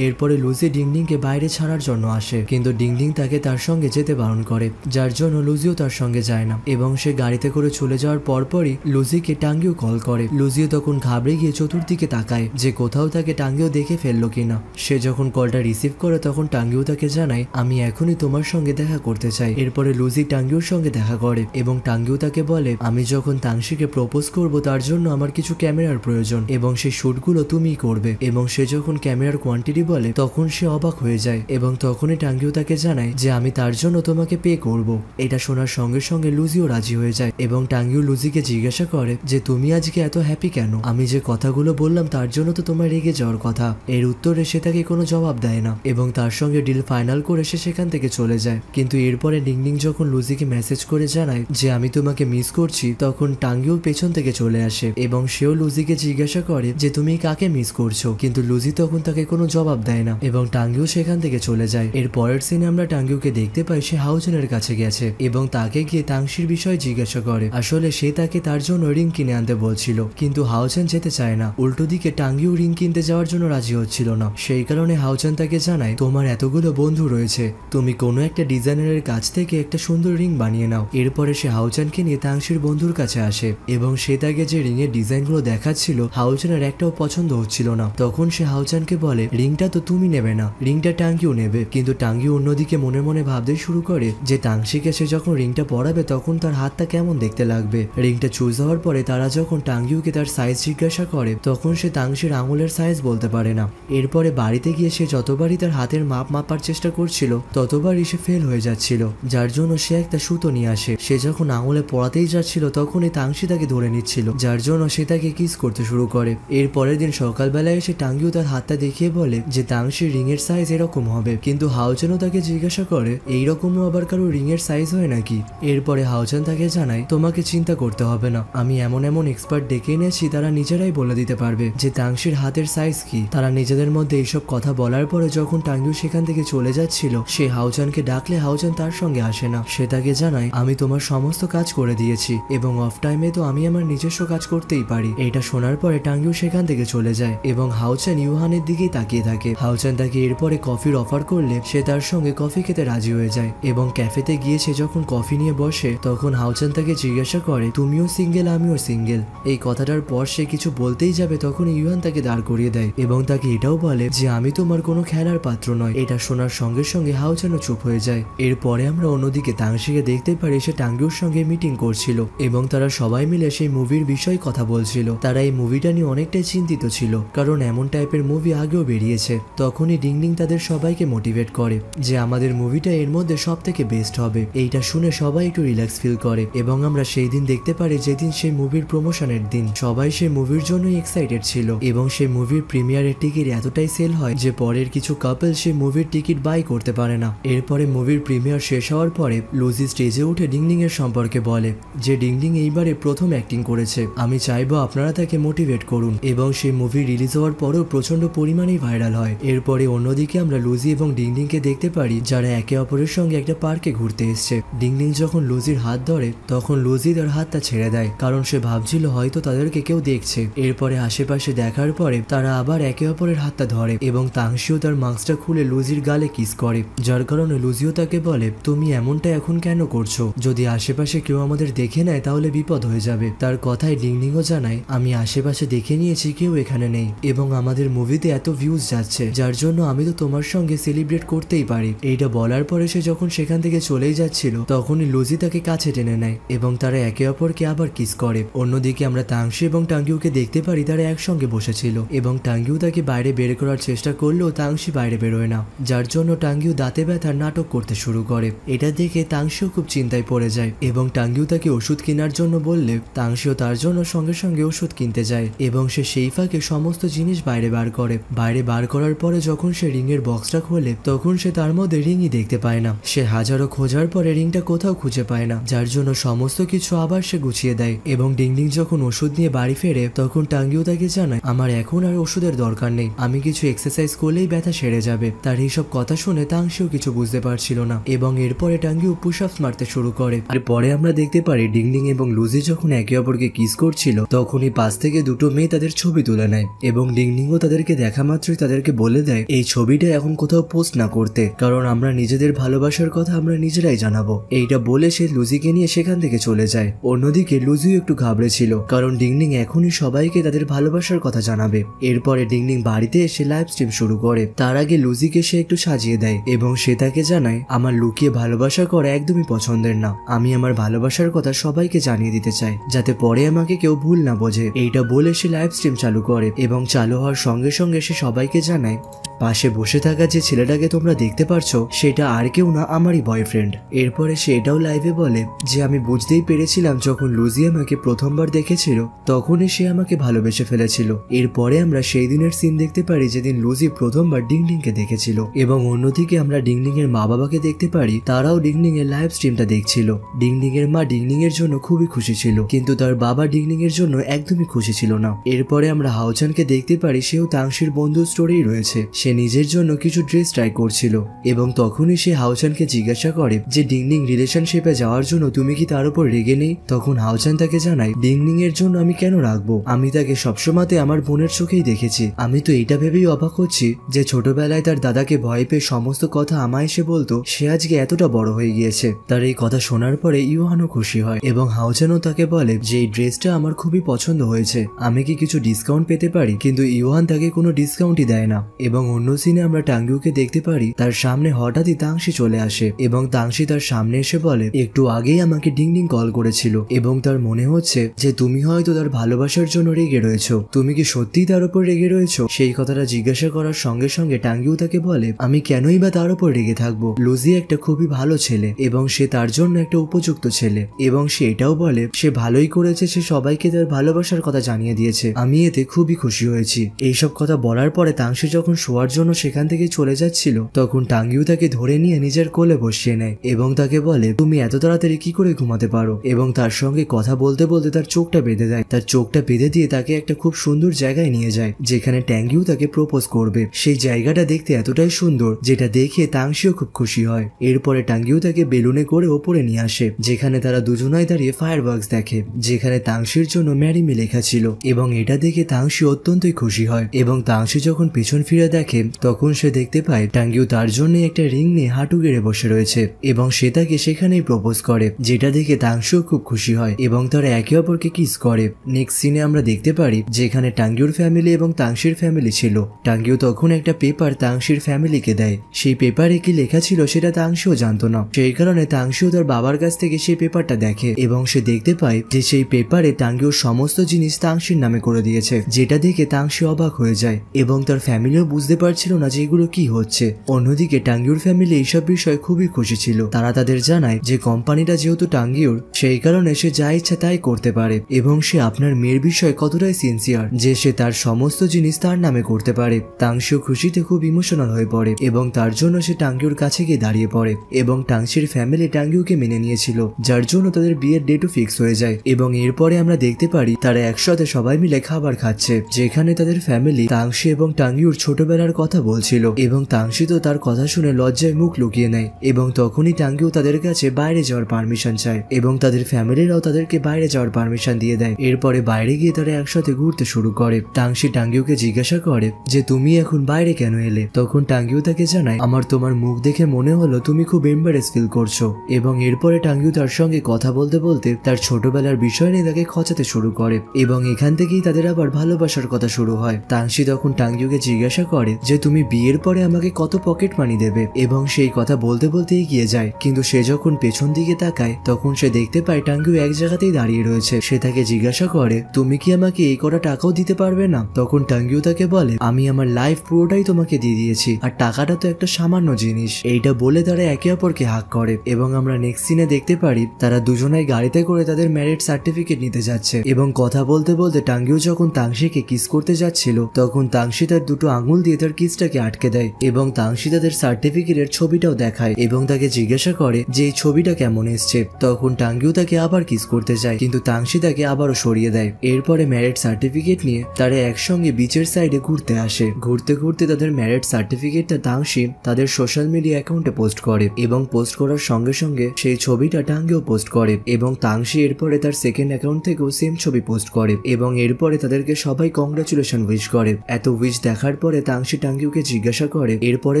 এরপরে লুজি ডিংডিংকে বাইরে ছাড়ার জন্য আসে কিন্তু ডিংডিং তাকে তার সঙ্গে যেতে বারণ করে, যার জন্য লুজিও তার সঙ্গে যায় না এবং সে গাড়িতে করে চলে যাওয়ার পরপরই লুজিকে টাঙ্গিও কল করে। লুজিও তখন ঘাবড়ে গিয়ে চতুর্দিকে তাকায় যে কোথাও তাকে টাঙ্গিও দেখে ফেললো কিনা। সে যখন কলটা রিসিভ করে তখন টাঙ্গিও তাকে জানায় আমি এখনই তোমার সঙ্গে দেখা করতে চাই। এরপরে লুজি টাঙ্গিওর সঙ্গে দেখা করে এবং টাঙ্গিও তাকে বলে আমি যখন তাংশিকে প্রপোজ করব তার জন্য আমার কিছু ক্যামেরার প্রয়োজন এবং সেই শুটগুলো তুমিই করবে। এবং সে যখন ক্যামেরার কোয়ান্টিটি বলে তখন সে অবাক হয়ে যায় এবং তখনই টাঙ্গিও তাকে জানায় যে আমি তার জন্য তোমাকে পে করব। এটা শোনার সঙ্গে সঙ্গে লুজিও রাজি হয়ে যায় এবং টাঙ্গিও লুজিকে জিজ্ঞাসা করে যে তুমি আজকে এত হ্যাপি কেন, আমি যে কথাগুলো বললাম তার জন্য তো তোমার রেগে যাওয়ার কথা। এর উত্তরে সে তাকে কোনো জবাব দেয় না এবং তার সঙ্গে ডিল ফাইনাল করে সে সেখান থেকে চলে যায়। কিন্তু এরপরে ডিংডিং যখন লুজিকে মেসেজ করে জানায় যে আমি তোমাকে মিস করছি তখন টাঙ্গিও পেছন থেকে চলে আসে এবং সেও লুজিকে জিজ্ঞাসা করে যে তুমি কাকে মিস করছো, কিন্তু লুজি তখন তাকে কোনো জবাব দেয় না এবং টাঙ্গিও সেখান থেকে চলে যায়। এর পরের সিনে আমরা টাঙ্গিওকে দেখতে পাই সে হাউজেনের কাছে গেছে এবং তাকে গিয়ে তাংশির বিষয়ে জিজ্ঞাসা করে। আসলে সে তাকে তার জন্য রিং কিনে আনতে বলছিল, কিন্তু হাউজেন যেতে চায় না। উল্টো দিকে টাঙ্গিও রিং কিনতে যাওয়ার জন্য রাজি হচ্ছিল না। সেই কারণে হাউজেন তাকে জানায়, তোমার এতগুলো বন্ধু রয়েছে, তুমি কোনো একটা ডিজাইনারের কাছ থেকে একটা সুন্দর রিং বানিয়ে নাও। এরপরে সে হাউজেনকে নিয়ে তাংশির বন্ধুর কাছে আসে এবং সে তাকে যে রিং এর ডিজাইনগুলো দেখাচ্ছিল হাউজেনের একটাও পছন্দ হচ্ছিল না। তখন সে হাউজেনকে বলে, রিংটা তো তুমি নেবে না, রিংটা টাঙ্গিও নেবে। কিন্তু টাঙ্গিও অন্যদিকে মনে মনে ভাবতে শুরু করে যে তাংশিকে সে যখন রিংটা পরাবে তখন তার হাতটা কেমন দেখতে লাগবে। রিংটা চুজ হওয়ার পরে তারা যখন টাঙ্গিওকে তার সাইজ জিজ্ঞাসা করে তখন সে তাংশির আঙুলের সাইজ বলতে পারে না। এরপরে বাড়িতে গিয়ে সে যতবারই তার হাতের মাপ মাপার চেষ্টা করছিল ততবারই সে ফেল হয়ে যাচ্ছিল, যার জন্য সে একটা সুতো নিয়ে আসে। সে যখন আঙুলে পড়াতেই যাচ্ছিল তখনই তাংশি তাকে ধরে নিচ্ছিল, যার জন্য সে তাকে কিস করতে শুরু করে। এর পরের দিন সকালবেলায় এসে টাঙ্গিও তার হাতটা দেখিয়ে বলে যে তাংশির রিং এর সাইজ এরকম হবে, কিন্তু হাউজেনও তাকে জিজ্ঞাসা করে এইরকমও আবার কারো রিং এর সাইজ হয় নাকি। এরপরে হাউজেন তাকে জানায়, তোমাকে চিন্তা করতে হবে না, আমি এমন এমন এক্সপার্ট ডেকে এনেছি তারা নিজেরাই বলে দিতে পারবে যে তাংশির হাতের সাইজ কি। তারা নিজেদের মধ্যে এইসব কথা বলার পরে যখন টাঙ্গিও সেখান থেকে চলে যাচ্ছিল সে হাউজেনকে ডাকলে হাউজেন তার সঙ্গে আসে না। সে তাকে জানায়, আমি তোমার সমস্ত কাজ করে দিয়েছি এবং অফ টাইমে তো আমি আমার নিজস্ব কাজ করতেই পারি। এটা শোনার পরে টাঙ্গিও সেখান থেকে চলে যায় এবং হাউজেন ইউহানের দিকেই তাকিয়ে থাকে। হাউজেন তাকে এরপরে কফির অফার করলে সে তার সঙ্গে কফি খেতে রাজি হয়ে যায় এবং ক্যাফেতে গিয়ে সে যখন কফি নিয়ে বসে তখন হাউজেন তাকে জিজ্ঞাসা করে, তুমিও সিঙ্গেল আমিও সিঙ্গেল। এই কথাটার পর সে কিছু বলতেই যাবে তখন ইউহান তাকে দাঁড় করিয়ে দেয় এবং তাকে এটাও বলে যে আমি তোমার কোনো খেলার পাত্র নয়। এটা শোনার সঙ্গে সঙ্গে হাউজেনও চুপ হয়ে যায়। এরপরে আমরা অন্যদিকে তাংশিকে দেখতে পারি সে টাঙ্গিওর সঙ্গে মিটিং করছিল এবং তারা সবাই মিলে সেই মুভির বিষয়ে কথা বলছিল। তারা এই মুভিটা নিয়ে অনেকটাই চিন্তিত ছিল কারণ এমন টাইপের মুভি আগেও বেরিয়েছে। তখনই ডিংডিং তাদের সবাইকে মোটিভেট করে যে আমাদের মুভিটা এর মধ্যে সব থেকে বেস্ট হবে। এইটা শুনে সবাই একটু রিল্যাক্স ফিল করে এবং আমরা সেই দিন দেখতে পারি যেদিন সেই মুভির প্রমোশনের দিন সবাই সেই মুভির জন্যই এক্সাইটেড ছিল এবং সেই মুভির প্রিমিয়ারের টিকিট এতটাই সেল হয় যে পরের কিছু কাপল সেই মুভির টিকিট বাই করতে পারে না। এরপরে মুভির প্রিমিয়ার শেষ হওয়ার পরে লুজি স্টেজে উঠে ডিংডিং এর সম্পর্কে বলে যে ডিংডিং এইবারে প্রথম অ্যাক্টিং করেছে, আমি চাইবো আপনারা তাকে মোটিভেট করুন। এবং সেই মুভি রিলিজ হওয়ার পরেও প্রচন্ড পরিমাণেই ভাইরাল হয়। এরপরে অন্যদিকে আমরা লুজি এবং ডিংডিংকে দেখতে পারি যারা একে অপরের সঙ্গে একটা পার্কে ঘুরতে এসছে। ডিংডিং যখন লুজির হাত ধরে তখন লুজি তার হাতটা ছেড়ে দেয় কারণ সে ভাবছিল হয়তো তাদেরকে কেউ দেখছে। এরপরে আশেপাশে দেখার পরে তারা আবার একে অপরের হাতটা ধরে এবং তাংশিও তার মাস্কটা খুলে লুজির গালে কিস করে, যার কারণে লুজিও তাকে বলে তুমি এমনটা এখন কেন করছো, যদি আশেপাশে কেউ আমাদের দেখে নেয় তাহলে বিপদ হয়ে যাবে। তার কথায় ডিংডিংও জানায় আমি আশেপাশে দেখে নিয়েছি কেউ এখানে নেই এবং আমাদের মুভিতে এত ভিউজ যাচ্ছে যার জন্য আমি তো তোমার সঙ্গে সেলিব্রেট করতেই পারি। এইটা বলার পরে সে যখন সেখান থেকে চলেই যাচ্ছিল তখনই লুজি তাকে কাছে টেনে নেয় এবং তারা একে অপরকে আবার কিস করে। অন্যদিকে আমরা তাংশি এবং টাঙ্গিওকে দেখতে পারি তারা একসঙ্গে বসেছিল এবং টাঙ্গিও তাকে বাইরে বের করার চেষ্টা করলেও তাংশি বাইরে বেরোয় না, যার জন্য টাঙ্গিও দাঁতে ব্যথার নাটক করতে শুরু করে। এটা দেখে তাংশিও খুব চিন্তায় পড়ে যায় এবং টাঙ্গিও তাকে ওষুধ কেনার জন্য বললে তাংশিও তার জন্য সঙ্গে সঙ্গে ওষুধ কিনতে যায় এবং সে সেই ফাঁকে সমস্ত জিনিস বাইরে বার করে। বাইরে বার করার পরে যখন সে রিং এর বক্সটা খোলে তখন সে তার মধ্যে রিংই দেখতে পায় না। সে হাজারো খোঁজার পরে রিংটা কোথাও খুঁজে পায় না, যার জন্য সমস্ত কিছু আবার সে গুছিয়ে দেয় এবং ডিংডিং যখন ওষুধ নিয়ে বাড়ি ফেরে তখন টাঙ্গিও তাকে জানায় আমার এখন আর ওষুধের দরকার নেই, আমি কিছু এক্সারসাইজ করলেই ব্যথা সেরে যাবে। তার এইসব কথা শুনে তাংশিও কিছু বুঝতে পারছিল না এবং এরপরে টাঙ্গিও পুশ আপস মারতে শুরু করে। আর পরে আমরা দেখতে পারি ডিংডিং এবং লুজি যখন একে অপরকে কিস করছিল তখনই পাশ থেকে দুটো মেয়ে তাদের ছবি তুলে নেয় এবং ডিংডিংও তাদেরকে দেখা মাত্রই তাদেরকে বলে দেয় এই ছবিটা এখন কোথাও পোস্ট না করতে কারণ আমরা নিজেদের ভালোবাসার কথা আমরা নিজেরাই জানাবো। এইটা বলে সে লুজিকে নিয়ে সেখান থেকে চলে যায়। অন্যদিকে লুজিও একটু ঘাবড়ে ছিল কারণ ডিংডিং এখনই সবাইকে তাদের ভালোবাসার কথা জানাবে। এরপরে ডিংডিং বাড়িতে এসে লাইভ স্ট্রিম শুরু করে। তার আগে লুজিকে সে একটু সাজিয়ে দেয় এবং সে তাকে জানায় আমার লুকিয়ে ভালোবাসা করা একদমই পছন্দের না, আমি আমার ভালোবাসার কথা সবাইকে জানিয়ে দিতে চাই যাতে পরে আমাকে কেউ ভুল না বোঝে। এইটা বলে সে লাইভ স্ট্রিম চালু করে এবং চালু হওয়ার সঙ্গে সঙ্গে সে সবাইকে জানায় পাশে বসে থাকা যে ছেলেটাকে তোমরা দেখতে পারছো সেটা আর কেউ না আমারই বয়ফ্রেন্ড। এরপরে সে এটাও লাইভে বলে যে আমি বুঝতেই পেরেছিলাম যখন লুজি আমাকে প্রথমবার দেখেছিল তখনই সে আমাকে ভালোবেসে ফেলেছিল। এরপরে আমরা সেই দিনের সিন দেখতে পারি যেদিন লুজি প্রথমবার ডিংডিংকে দেখেছিল এবং অন্যদিকে আমরা ডিংডিং এর মা বাবাকে দেখতে পারি তারাও ডিংডিং এর লাইভ স্ট্রিমটা দেখছিল। ডিংডিং এর মা ডিংডিং এর জন্য খুবই খুশি ছিল কিন্তু তার বাবা ডিংডিং এর জন্য একদমই খুশি ছিল না। এরপরে আমরা হাউচানকে দেখতে পারি সেও তাংশির বন্ধু স্টোরেই রয়েছে সে নিজের জন্য কিছু ড্রেস ট্রাই করছিল এবং তখনই সে হাওচানকে জিজ্ঞাসা করে যে ডিংনিং রিলেশনশিপে যাওয়ার জন্য তুমি কি তার উপর রেগে নেই। তখন হাওচান তাকে জানায় ডিংনিং এর জন্য আমি কেন রাখবো, আমি তাকে সবসময় আমার বোনের চোখেই দেখেছি। আমি তো এটা ভেবেই অবাক হচ্ছি যে ছোটবেলায় তার দাদাকে ভয় পেয়ে সমস্ত কথা আমায় এসে বলতো, সে আজকে এতটা বড় হয়ে গিয়েছে। তার এই কথা শোনার পরে ইউহানও খুশি হয় এবং হাওচানও তাকে বলে যে এই ড্রেসটা আমার খুবই পছন্দ হয়েছে, আমি কি কিছু ডিসকাউন্ট পেতে পারি। কিন্তু ইউহান তাকে কোনো ডিসকাউন্টই দেয় না। এবং অন্য সিনে আমরা টাঙ্গুকে দেখতে পারি তার সামনে হঠাৎই তাংশি চলে আসে এবং তাংশি তার সামনে এসে বলে একটু আগেই আমাকে ডিংডিং কল করেছিল এবং তার মনে হচ্ছে যে তুমি হয়তো তার ভালোবাসার জন্য রেগে রয়েছো, তুমি কি সত্যিই তার উপর রেগে রয়েছো। সেই কথাটা জিজ্ঞাসা করার সঙ্গে সঙ্গে টাঙ্গিও তাকে বলে আমি কেনই বা তার উপর রেগে থাকবো, লুজি একটা খুবই ভালো ছেলে এবং সে তার জন্য একটা উপযুক্ত ছেলে। এবং সে এটাও বলে সে ভালোই করেছে, সে সবাইকে তার ভালোবাসার কথা জানিয়ে দিয়েছে, আমি এতে খুবই খুশি হয়েছি। এইসব কথা বলার পরে তাংশি যখন শোয়ার জন্য সেখান থেকে চলে যাচ্ছিল তখন টাঙ্গিও তাকে ধরে নিয়ে নিজের কোলে বসিয়ে নেয় এবং তাকে বলে তুমি এত তাড়াতাড়ি কি করে ঘুমাতে পারো। এবং তার সঙ্গে কথা বলতে বলতে তার চোখটা বেঁধে দেয়, তার চোখটা বেঁধে দিয়ে তাকে একটা খুব সুন্দর জায়গায় নিয়ে যায় যেখানে ট্যাঙ্গিও তাকে প্রপোজ করবে। সেই জায়গাটা দেখতে এতটাই সুন্দর যেটা দেখে তাংশিও খুব খুশি হয়। এরপরে টাঙ্গিও তাকে বেলুনে করে ওপরে নিয়ে আসে যেখানে তারা দুজনাই দাঁড়িয়ে ফায়ারওয়ার্কস দেখে যেখানে তাংশির জন্য ম্যারি মি লেখা ছিল এবং এটা দেখে তাংশি অত্যন্তই খুশি হয়। এবং তাংশি যখন পিছন ফিরে দেখে তখন সে দেখতে পায় টাঙ্গিও তার জন্য একটা রিং নিয়ে হাঁটু গেড়ে বসে রয়েছে এবং সে তাকে সেখানেই প্রপোজ করে, যেটা দেখে তাংশিও খুব খুশি হয় এবং তারা একে অপরকে কিস করে। নেক্সট সিনে আমরা দেখতে পারি যেখানে টাঙ্গিওর ফ্যামিলি এবং তাংশির ফ্যামিলি ছিল। টাঙ্গিও তখন একটা পেপার তাংশির ফ্যামিলিকে দেয়, সেই পেপারে কি লেখা ছিল সেটা তাংশিও জানতো না। সেই কারণে তাংশিও তার বাবার কাছ থেকে সেই পেপারটা দেখে এবং সে দেখতে পায় যে সেই পেপারে টাঙ্গিওর সমস্ত জিনিস তাংশির নামে করে দিয়েছে, যেটা দেখে তাংশি অবাক হয়ে যায় এবং তার ফ্যামিলিও বুঝতে পারছিল না যে এগুলো কি হচ্ছে। অন্যদিকে টাঙ্গিওর ফ্যামিলি এইসব বিষয়ে খুবই খুশি ছিল। তারা তাদের জানায় যে কোম্পানিটা যেহেতু টাঙ্গিওর সেই কারণে সে যা ইচ্ছা তাই করতে পারে এবং সে আপনার মেয়ের বিষয়ে কতটাই সিনসিয়ার যে সে তার সমস্ত জিনিস তার নামে করতে পারে। তাংশিও খুশিতে খুব ইমোশনাল হয়ে পড়ে এবং তার জন্য সে টাঙ্গিওর কাছে গিয়ে দাঁড়িয়ে পড়ে এবং টাংশির ফ্যামিলি টাঙ্গিওকে মেনে নিয়েছিল যার জন্য তাদের বিয়ের ডেটও ফিক্স হয়ে যায়। এবং এরপরে আমরা দেখতে পারি তারা একসাথে সবাই মিলে খাবার খাচ্ছে যেখানে তাদের ফ্যামিলি তাংশি এবং টাঙ্গিওর ছোটবেলার কথা বলছিল এবং তাংশি তো তার কথা শুনে লজ্জায় মুখ লুকিয়ে নেয় এবং তখনই টাঙ্গিও তাদের কাছে বাইরে যাওয়ার পারমিশন চায় এবং তাদের ফ্যামিলিরাও তাদেরকে বাইরে যাওয়ার পারমিশন দিয়ে দেয়। এরপরে বাইরে গিয়ে তারা একসাথে ঘুরতে শুরু করে। টাংশি টাঙ্গিওকে জিজ্ঞাসা করে যে তুমি এখন বাইরে কেন এলে। তখন টাঙ্গিও তাকে জানায় আমার তোমার মুখ দেখে মনে হলো তুমি খুব এম্বারেস ফিল করছো। এবং এরপরে টাঙ্গিও তার সঙ্গে কথা বলতে বলতে তার ছোটবেলার বিষয় নিয়ে তাকে খচাতে শুরু করে এবং এখান থেকেই তাদের আবার ভালোবাসার কথা শুরু হয়। তাংশি তখন টাঙ্গিওকে জিজ্ঞাসা করে যে তুমি বিয়ের পরে আমাকে কত পকেট মানি দেবে এবং সেই কথা বলতে বলতে এগিয়ে যায়, কিন্তু সে যখন পেছন দিকে তাকায় তখন সে দেখতে পায় টাঙ্গিও এক জায়গাতেই দাঁড়িয়ে রয়েছে। সে তাকে জিজ্ঞাসা করে তুমি কি আমাকে এই কটা টাকাও দিতে পারবে না। তখন টাঙ্গিও তাকে বলে আমি আমার লাইফ পুরোটাই তোমাকে দিয়ে দিয়েছি আর টাকাটা তো একটা সামান্য জিনিস। এইটা বলে তারা একে অপরকে হাক করে এবং আমরা নেক্সট সিনে দেখতে পারি তারা দুজনাই গাড়িতে করে তাদের ম্যারিড সার্টিফিকেট নিতে যাচ্ছে এবং কথা বলতে বলতে টাঙ্গিও যখন তাংশিকে কিস করতে যাচ্ছিল তখন তাংশি তার দুটো আঙুল দিয়ে তার কিসটাকে আটকে দেয় এবং তাংশি তাদের সার্টিফিকেটের ছবিটাও দেখায় এবং তাকে জিজ্ঞাসা করে যে এই ছবিটা কেমন এসছে। তখন টাঙ্গিও তাকে আবার কিস করতে যায় কিন্তু তাংশি তাকে আবারও সরিয়ে দেয়। এরপরে ম্যারিড সার্টিফিকেট নিয়ে তারা একসঙ্গে বিচের সাইডে ঘুরতে আসে। ঘুরতে ঘুরতে তাদের ম্যারিড সার্টিফিকেটটা তাংশি তাদের সোশ্যাল মিডিয়া অ্যাকাউন্টে পোস্ট করে এবং পোস্ট করার সঙ্গে সঙ্গে সেই ছবিটা টাঙ্গিও পোস্ট করে এবং তাংশি এরপরে তার সেকেন্ড অ্যাকাউন্ট থেকেও সেম ছবি পোস্ট করে এবং এরপরে তাদেরকে সবাই কংগ্রাচুলেশন উইশ করে। এত উইশ দেখার পরে তাংশি টাঙ্গিওকে জিজ্ঞাসা করে এরপরে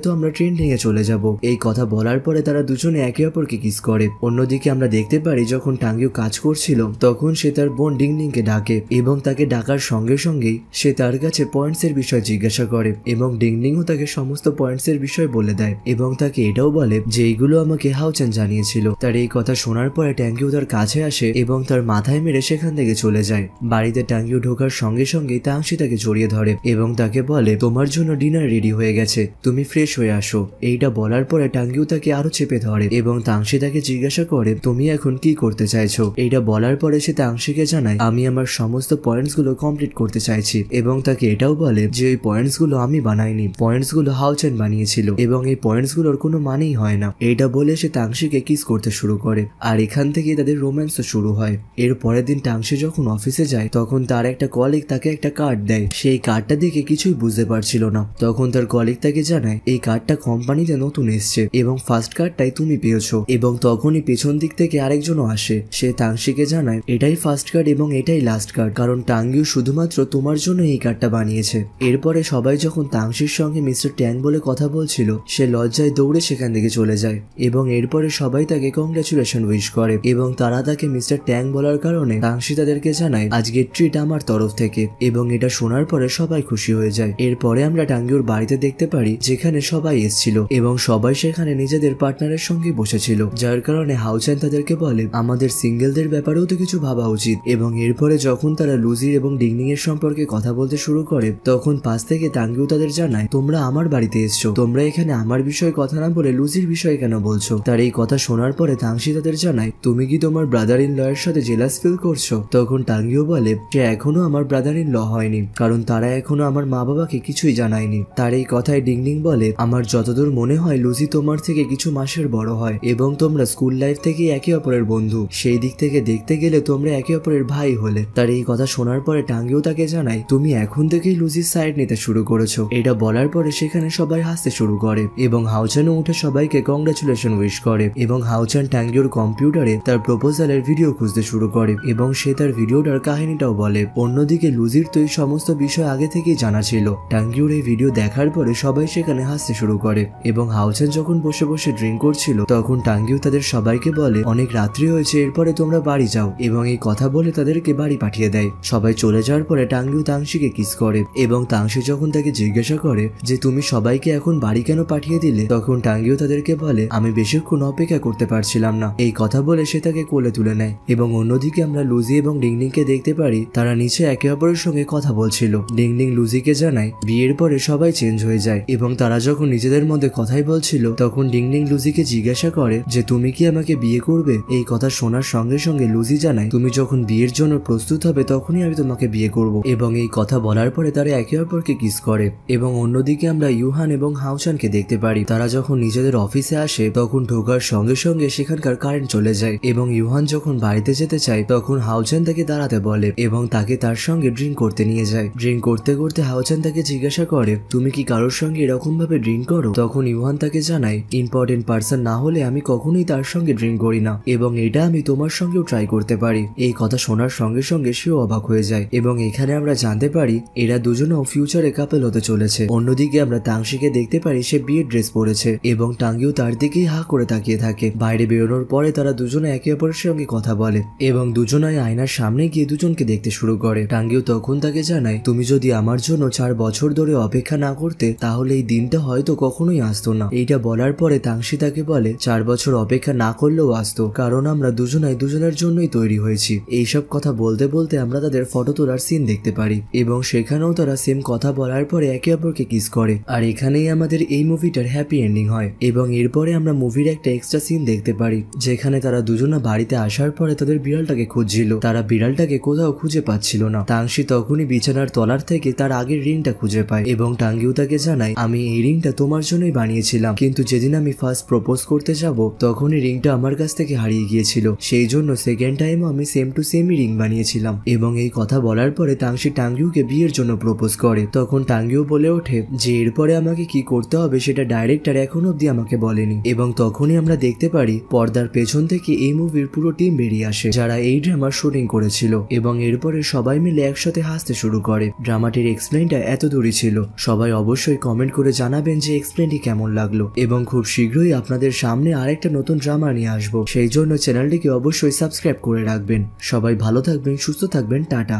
তো আমরা ট্রেন নিয়ে চলে যাব। এই কথা বলার পরে তারা দুজনে একে অপরকে কিস করে। অন্যদিকে আমরা দেখতে পারি যখন টাঙ্গিও কাজ করছিল তখন সে তার বোন ডিংনিংকে ডাকে এবং তাকে ডাকার সঙ্গে সঙ্গেই সে তার কাছে পয়েন্টস এর বিষয় জিজ্ঞাসা করে এবং ডিংনিংও তাকে সমস্ত পয়েন্টস এর বিষয় বলে দেয় এবং তাকে এটাও বলে যে এইগুলো আমাকে হাওচান জানিয়েছিল। তার এই কথা শোনার পরে টাঙ্গিও তার কাছে আসে এবং তার মাথায় মেরে সেখান থেকে চলে যায়। বাড়িতে টাঙ্গিও ঢোকার সঙ্গে সঙ্গে তাংশি তাকে জড়িয়ে ধরে এবং তাকে বলে তোমার জন্য ডিনার রেডি হয়ে গেছে, তুমি ফ্রেশ হয়ে আসো। এইটা বলার পরে টাঙ্গিও তাকে আরো চেপে ধরে এবং তাংশি তাকে জিজ্ঞাসা করে তুমি এখন কি করতে চাইছো। এইটা বলার পরে সে তাংশিকে জানায় আমি আমার সমস্ত পয়েন্টস গুলো কমপ্লিট করতে চাইছি এবং তাকে এটাও বলে যে এই পয়েন্টস গুলো আমি বানাইনি, পয়েন্টস গুলো হাওচান বানিয়েছিল এবং এই পয়েন্টস গুলোর কোনো মানেই হয় না। এইটা বলে সে তাংশিকে কিস করতে শুরু করে আর এখান থেকে তাদের রোম্যান্সও শুরু হয়। এর পরের দিন টাংশি যখন অফিসে যায় তখন তার একটা কলিগ তাকে একটা কার্ড দেয়। সেই কার্ডটা দেখে কিছুই বুঝতে পারছিল না। তখন তার কলিগ তাকে জানায় এই কার্ডটা কোম্পানিতে নতুন এসছে এবং ফার্স্ট কার্ডটাই তুমি পেয়েছো। এবং তখনই পেছন দিক থেকে আরেকজনও আসে, সে তাংশিকে জানায় এটাই ফার্স্ট কার্ড এবং এটাই লাস্ট কার্ড, কারণ টাঙ্গিউ শুধুমাত্র তোমার জন্য এই কার্ডটা বানিয়েছে। এরপরে সবাই যখন তাংশির সঙ্গে মিস্টার ট্যাং বলে কথা বলছিল, সে লজ্জায় দৌড়ে সেখান থেকে চলে যায় এবং এরপরে সবাই তাকে কংগ্রাচুলেশন উইশ করে এবং তারা তাকে মিস্টার ট্যাং বলার কারণে তাংশি তাদেরকে জানায় আজকের ট্রিট আমার তরফ থেকে, এবং এটা শোনার পরে সবাই খুশি হয়ে যায়। এরপরে আমরা টাঙ্গিউর বাড়িতে দেখতে পারি যেখানে সবাই এসেছিল এবং সবাই সেখানে নিজেদের পার্টনারের সঙ্গে বসেছিল, যার কারণে হাউচান তাদেরকে বলে আমাদের সিঙ্গেলদের ব্যাপারেও তো কিছু ভাবা উচিত। এবং এরপরে যখন তারা লুজির এবং ডিংনিং এর সম্পর্কে কথা বলতে শুরু করে, তখন পাশ থেকে টাঙ্গিউ তাদের জানায় তোমরা আমার বাড়িতে এসছো, তোমরা এখানে আমার বিষয়ে কথা না বলে লুজির বিষয়ে কেন বলছো। তার এই কথা শোনার পরে তাংশি তাদের জানায় তুমি কি তোমার ব্রাদার ইন ল এর সাথে জেলাস ফিল করছো। তখন টাঙ্গিউ বলে সে এখনো আমার ব্রাদার ইন ল হয়নি, কারণ তারা এখনো আমার মা বাবাকে কিছুই জানায়নি। তার এই কথায় ডিংনিং বলে আমার যতদূর মনে হয় লুজি তোমার থেকে কিছু মাসের বড় হয় এবং তোমরা স্কুল লাইফ থেকে একে অপরের বন্ধু, সেই দিক থেকে দেখতে গেলে তোমরা একে অপরের ভাই হলে। তার এই কথা শোনার পরে টাঙ্গিউ তাকে জানায় তুমি এখন থেকেই লুজির সাইড নিতে শুরু করেছো। এটা বলার পরে সেখানে সবাই হাসতে শুরু করে এবং হাউচানও উঠে সবাইকে কংগ্রাচুলেশন উইশ করে এবং হাউচান টাঙ্গিউর কম্পিউটারে তার প্রপোজালের ভিডিও খুঁজতে শুরু করে এবং সে তার ভিডিওটার কাহিনীটাও বলে। অন্যদিকে লুজির তো এই সমস্ত বিষয় আগে থেকেই জানা ছিল। টাঙ্গিউর এই ভিডিও দেখার পরে সবাই সেখানে হাসতে শুরু করে এবং হাউচান যখন বসে বসে ড্রিঙ্ক করছিল, তখন টাঙ্গিউ তাদের সবাইকে বলে অনেক রাত্রি হয়েছে, এরপরে তোমরা বাড়ি যাও, এবং এই কথা বলে তাদেরকে বাড়ি পাঠিয়ে দেয়। সবাই চলে যাওয়ার পরে টাঙ্গিউ তাংশিকে কিস করে এবং তাংশি যখন তাকে জিজ্ঞাসা করে যে তুমি সবাইকে এখন বাড়ি কেন পাঠিয়ে দিলে, তখন টাঙ্গিউ তাদেরকে বলে আমি বেশিক্ষণ অপেক্ষা করতে পারছিলাম না। এই কথা বলে সে তাকে কোলে তুলে নেয় এবং অন্যদিকে আমরা লুজি এবং ডিংডিংকে দেখতে পারি তারা নিচে একে অপরের সঙ্গে কথা বলছিল। ডিংডিং লুজিকে জানায় বিয়ের পরে সবাই চেঞ্জ হয়ে যায় এবং তারা যখন নিজেদের মধ্যে কথাই বলছিল, তখন ডিংডিং লুজিকে জিজ্ঞাসা করে যে তুমি কি আমাকে বিয়ে করবে। এই কথা শোনার সঙ্গে সঙ্গে লুজি জানায় তুমি যখন বিয়ের জন্য প্রস্তুত হবে তখনই আমি তোমাকে বিয়ে করব। এবং এই কথা বলার পরে তারা একে অপরকে কিস করে। এবং অন্যদিকে আমরা ইউহান এবং হাউচানকে দেখতে পারি তারা যখন নিজেদের অফিসে আসে, তখন ঢোকার সঙ্গে সঙ্গে সেখানকার কারেন্ট চলে যায় এবং ইউহান যখন বাড়িতে যেতে চায়, তখন হাউচান তাকে দাঁড়াতে বলে এবং তাকে তার সঙ্গে ড্রিঙ্ক করতে নিয়ে যায়। ড্রিঙ্ক করতে করতে হাউচান তাকে জিজ্ঞাসা করে তুমি কি কারোর সঙ্গে এরকম ভাবে ড্রিঙ্ক করো। তখন ইউহান তাকে জানায় ইম্পর্টেন্ট পার্সন না হলে আমি কখনোই তার সঙ্গে ড্রিঙ্ক করি না এবং এটা আমি তোমার সঙ্গেও ট্রাই করতে পারি। এই কথা শোনার সঙ্গে সঙ্গে সেও অবাক হয়ে যায় এবং এখানে আমরা জানতে পারি এরা দুজনেও ফিউচারে কাপল হতে চলেছে। অন্যদিকে আমরা তাংশিকে দেখতে পারি সে বিয়ের ড্রেস পরেছে এবং টাঙ্গিউ তার দিকেই হা করে তাকিয়ে থাকে। বাইরে বেরোনোর পরে তারা দুজনে একে অপরের সঙ্গে কথা বলে এবং দুজনাই আয়নার সামনে গিয়ে দুজনকে দেখতে শুরু করে। টাঙ্গিউ তখন তাকে জানায় তুমি যদি আমার জন্য 4 বছর ধরে অপেক্ষা না করতে তাহলে এই দিনটা হয়তো কখনোই আসতো না। এইটা বলার পরে তাংশি তাকে বলে 4 বছর অপেক্ষা না করলেও আসতো, কারণ আমরা দুজনাই দুজনের জন্যই তৈরি হয়েছি। এইসব কথা বলতে বলতে আমরা তাদের ফটো তোলার সিন দেখতে পারি এবং সেখানেও তারা সেম কথা বলার পরে একে অপরকে কিস করে। আর এখানেই আমাদের এই মুভিটার হ্যাপি এন্ডিং হয় এবং এরপরে আমরা মুভির একটা এক্সট্রা সিন দেখতে পারি যেখানে তারা দুজনা বাড়িতে আসার পরে তাদের বিড়ালটাকে খুঁজছিল। তারা বিড়ালটাকে কোথাও খুঁজে পাচ্ছিল না। তাংশি তখনই বিছানার তলার থেকে তার আগের রিংটা খুঁজে পায় এবং টাঙ্গিউ তাকে জানায় আমি এই রিংটা তোমার জন্যই বানিয়েছিলাম, কিন্তু যেদিন আমি ফার্স্ট প্রপোজ করতে যাব তখনই রিংটা আমার কাছ থেকে হারিয়ে গিয়েছিল, সেই জন্য সেকেন্ড টাইম আমি সেম টু সেমই রিং বানিয়েছিলাম। এবং এই কথা বলার পরে তাংশি টাঙ্গিউকে বিয়ের জন্য প্রপোজ করে। তখন টাঙ্গিউ বলে ওঠে যে এরপরে আমাকে কি করতে হবে সেটা ডাইরেক্টর এখন অব্দি আমাকে বলেনি। এবং তখনই আমরা দেখতে পারি পর্দার পেছন থেকে এই মুভির পুরো টিম বেরিয়ে আসে যারা এই ড্রামার শুটিং করেছিল এবং এরপরে সবাই মিলে একসাথে হাসতে শুরু করে। ড্রামাটির এক্সপ্লেনটা এত দূরই ছিল। সবাই অবশ্যই কমেন্ট করে জানাবেন যে এক্সপ্লেনটি কেমন লাগলো এবং খুব শীঘ্রই আপনাদের সামনে আরেকটা নতুন ড্রামা নিয়ে আসবো, সেই জন্য চ্যানেলটিকে অবশ্যই সাবস্ক্রাইব করে রাখবেন। সবাই ভালো থাকবেন, সুস্থ থাকবেন, টাটা।